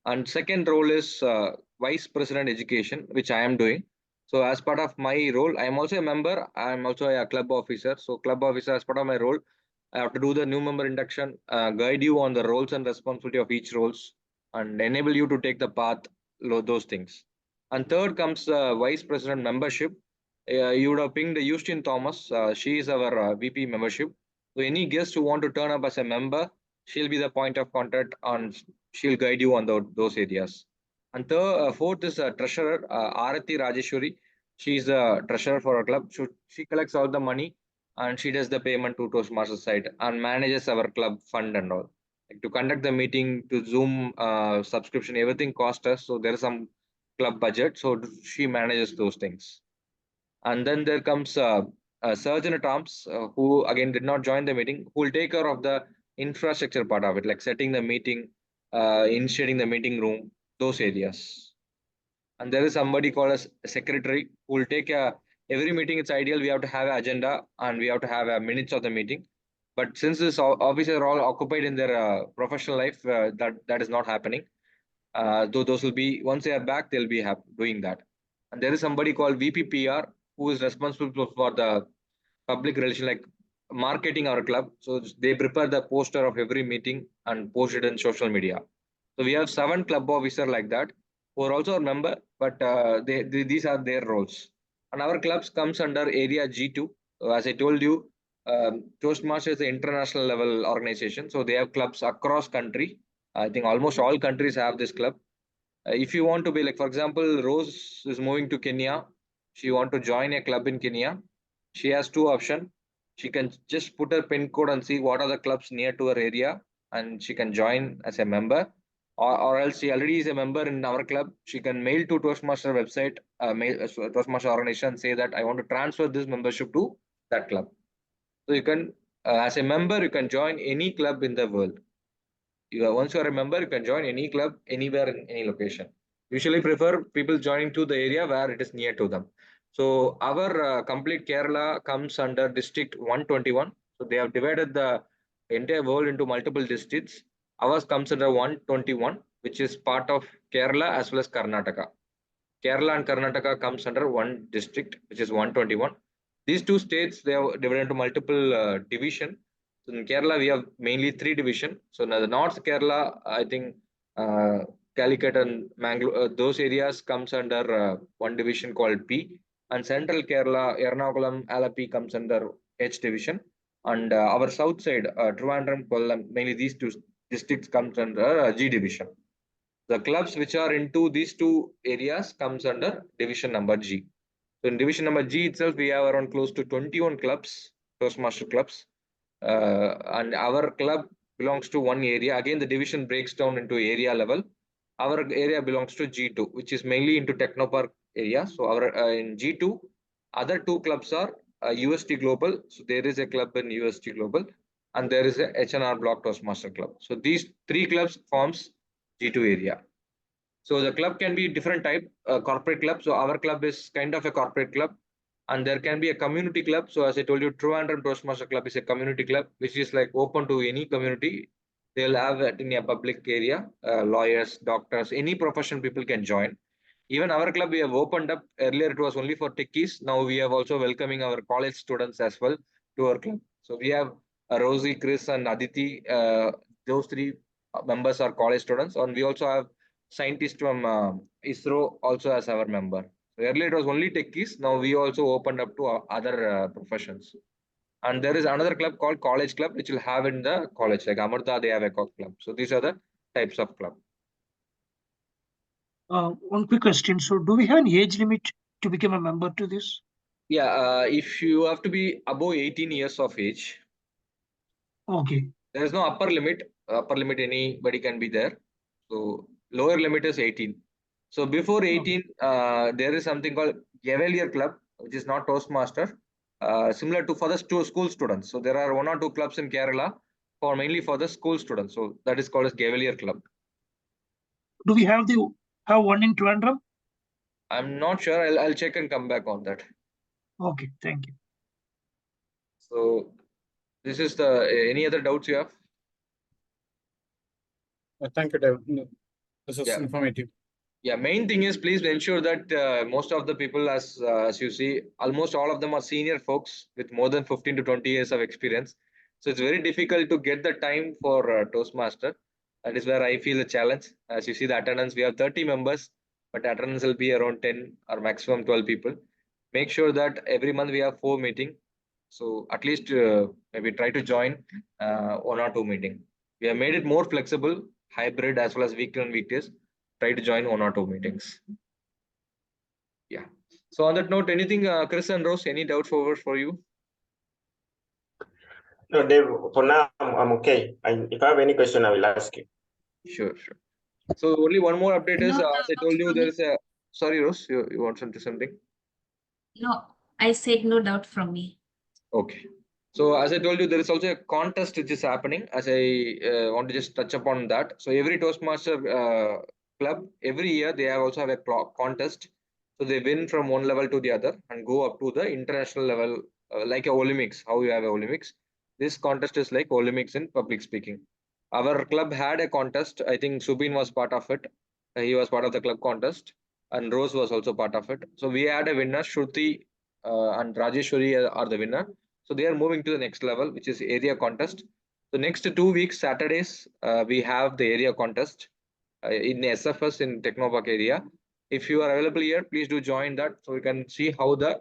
And second role is vice president education, which I am doing. So as part of my role, I am also a member. I am also a club officer. So club officer, as part of my role, I have to do the new member induction, guide you on the roles and responsibility of each roles, and enable you to take the path, those things. And third comes vice president membership. You would have pinged Houston Thomas. She is our VP membership. So any guest who want to turn up as a member, she'll be the point of contact, and she'll guide you on those areas. And fourth is treasurer, Arati Rajeshwari. She's the treasurer for our club. So she collects all the money and she does the payment to Toastmasters side and manages our club fund and all. Like to conduct the meeting, to Zoom subscription, everything costs us. So there is some club budget. So she manages those things. And then there comes Surgeon at Arms, who again did not join the meeting, who will take care of the infrastructure part of it, like setting the meeting, initiating the meeting room, those areas. And there is somebody called as secretary who will take every meeting. It's ideal we have to have an agenda and we have to have minutes of the meeting. But since this officers are all occupied in their professional life, that is not happening. Though those will be, once they are back, they'll be doing that. And there is somebody called VPPR who is responsible for the public relation, like marketing our club. So they prepare the poster of every meeting and post it in social media. So we have 7 club officers like that who are also a member, but these are their roles. And our clubs comes under area G2. So as I told you, Toastmasters is an international level organization. So they have clubs across country. I think almost all countries have this club. If you want to be like, for example, Rose is moving to Kenya. She want to join a club in Kenya. She has 2 options. She can just put her pin code and see what are the clubs near to her area, and she can join as a member. Or else she already is a member in our club. She can mail to Toastmaster website, Toastmaster organization, say that I want to transfer this membership to that club. So you can, as a member, you can join any club in the world. Once you are a member, you can join any club anywhere in any location. Usually prefer people joining to the area where it is near to them. So our complete Kerala comes under district 121. So they have divided the entire world into multiple districts. Ours comes under 121, which is part of Kerala as well as Karnataka. Kerala and Karnataka comes under one district, which is 121. These 2 states, they are divided into multiple division. So in Kerala, we have mainly 3 divisions. So now the North Kerala, I think Calicut and Mangalore, those areas comes under one division called P. And Central Kerala, Ernakulam, Alapi comes under H division. And our south side, Trivandrum, Kollam, mainly these 2 districts comes under G division. The clubs which are into these 2 areas comes under division number G. So in division number G itself, we have around close to 21 clubs, Toastmaster clubs. And our club belongs to one area. Again, the division breaks down into area level. Our area belongs to G2, which is mainly into Technopark area. So our in G2, other 2 clubs are UST Global. So there is a club in UST Global, and there is a HNR Block Toastmaster Club. So these 3 clubs forms G2 area. So the club can be different type, corporate club. So our club is kind of a corporate club, and there can be a community club. So as I told you, Trivandrum Toastmaster Club is a community club, which is like open to any community. They'll have it in a public area, lawyers, doctors, any profession people can join. Even our club, we have opened up. Earlier, it was only for techies. Now we have also welcoming our college students as well to our club. So we have Rosie, Chris, and Aditi. Those 3 members are college students, and we also have scientists from ISRO also as our member. So earlier it was only techies. Now we also opened up to other professions. And there is another club called College Club, which will have in the college, like Amrita, they have a club. So these are the types of club. One quick question. So do we have an age limit to become a member to this? Yeah, if you have to be above 18 years of age. Okay. There is no upper limit. Upper limit, anybody can be there. So lower limit is 18. So before 18, there is something called Cavalier Club, which is not Toastmaster, similar to for the school students. So there are 1 or 2 clubs in Kerala for mainly for the school students. So that is called as Cavalier Club. Do we have one in Trivandrum? I'm not sure. I'll check and come back on that. Okay, thank you. So this is the any other doubts you have? Thank you, David. This is Yeah. informative. Yeah, main thing is please ensure that most of the people, as you see, almost all of them are senior folks with more than 15 to 20 years of experience. So it's very difficult to get the time for Toastmaster. That is where I feel the challenge. As you see, the attendance, we have 30 members, but attendance will be around 10 or maximum 12 people. Make sure that every month we have 4 meetings. So at least maybe try to join 1 or 2 meeting. We have made it more flexible, hybrid as well as weekly and weekdays. Try to join 1 or 2 meetings. Yeah. So on that note, anything, Chris and Rose, any doubts for you? No, Dave, for now, I'm okay. And if I have any question, I will ask you. Sure. So only one more update is, No, as I told you, there is a, sorry, Rose, you want to say something? No, I said no doubt from me. Okay. So as I told you, there is also a contest which is happening. As I want to just touch upon that. So every Toastmaster club, every year they also have a contest. So they win from one level to the other and go up to the international level, like a Olympics. How you have a Olympics? This contest is like Olympics in public speaking. Our club had a contest. I think Subin was part of it. He was part of the club contest, and Rose was also part of it. So we had a winner. Shruti and Rajeshwari are the winner. So they are moving to the next level, which is area contest. So next 2 weeks, Saturdays, we have the area contest in SFS in Technopark area. If you are available here, please do join that so you can see how the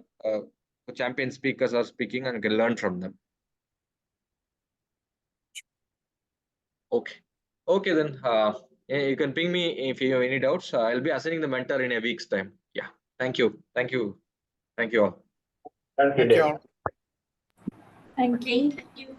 champion speakers are speaking and can learn from them. Okay. Okay, then you can ping me if you have any doubts. I'll be assigning the mentor in a week's time. Yeah. Thank you. Thank you. Thank you all. Thank you, Dave. Thank you. Thank you.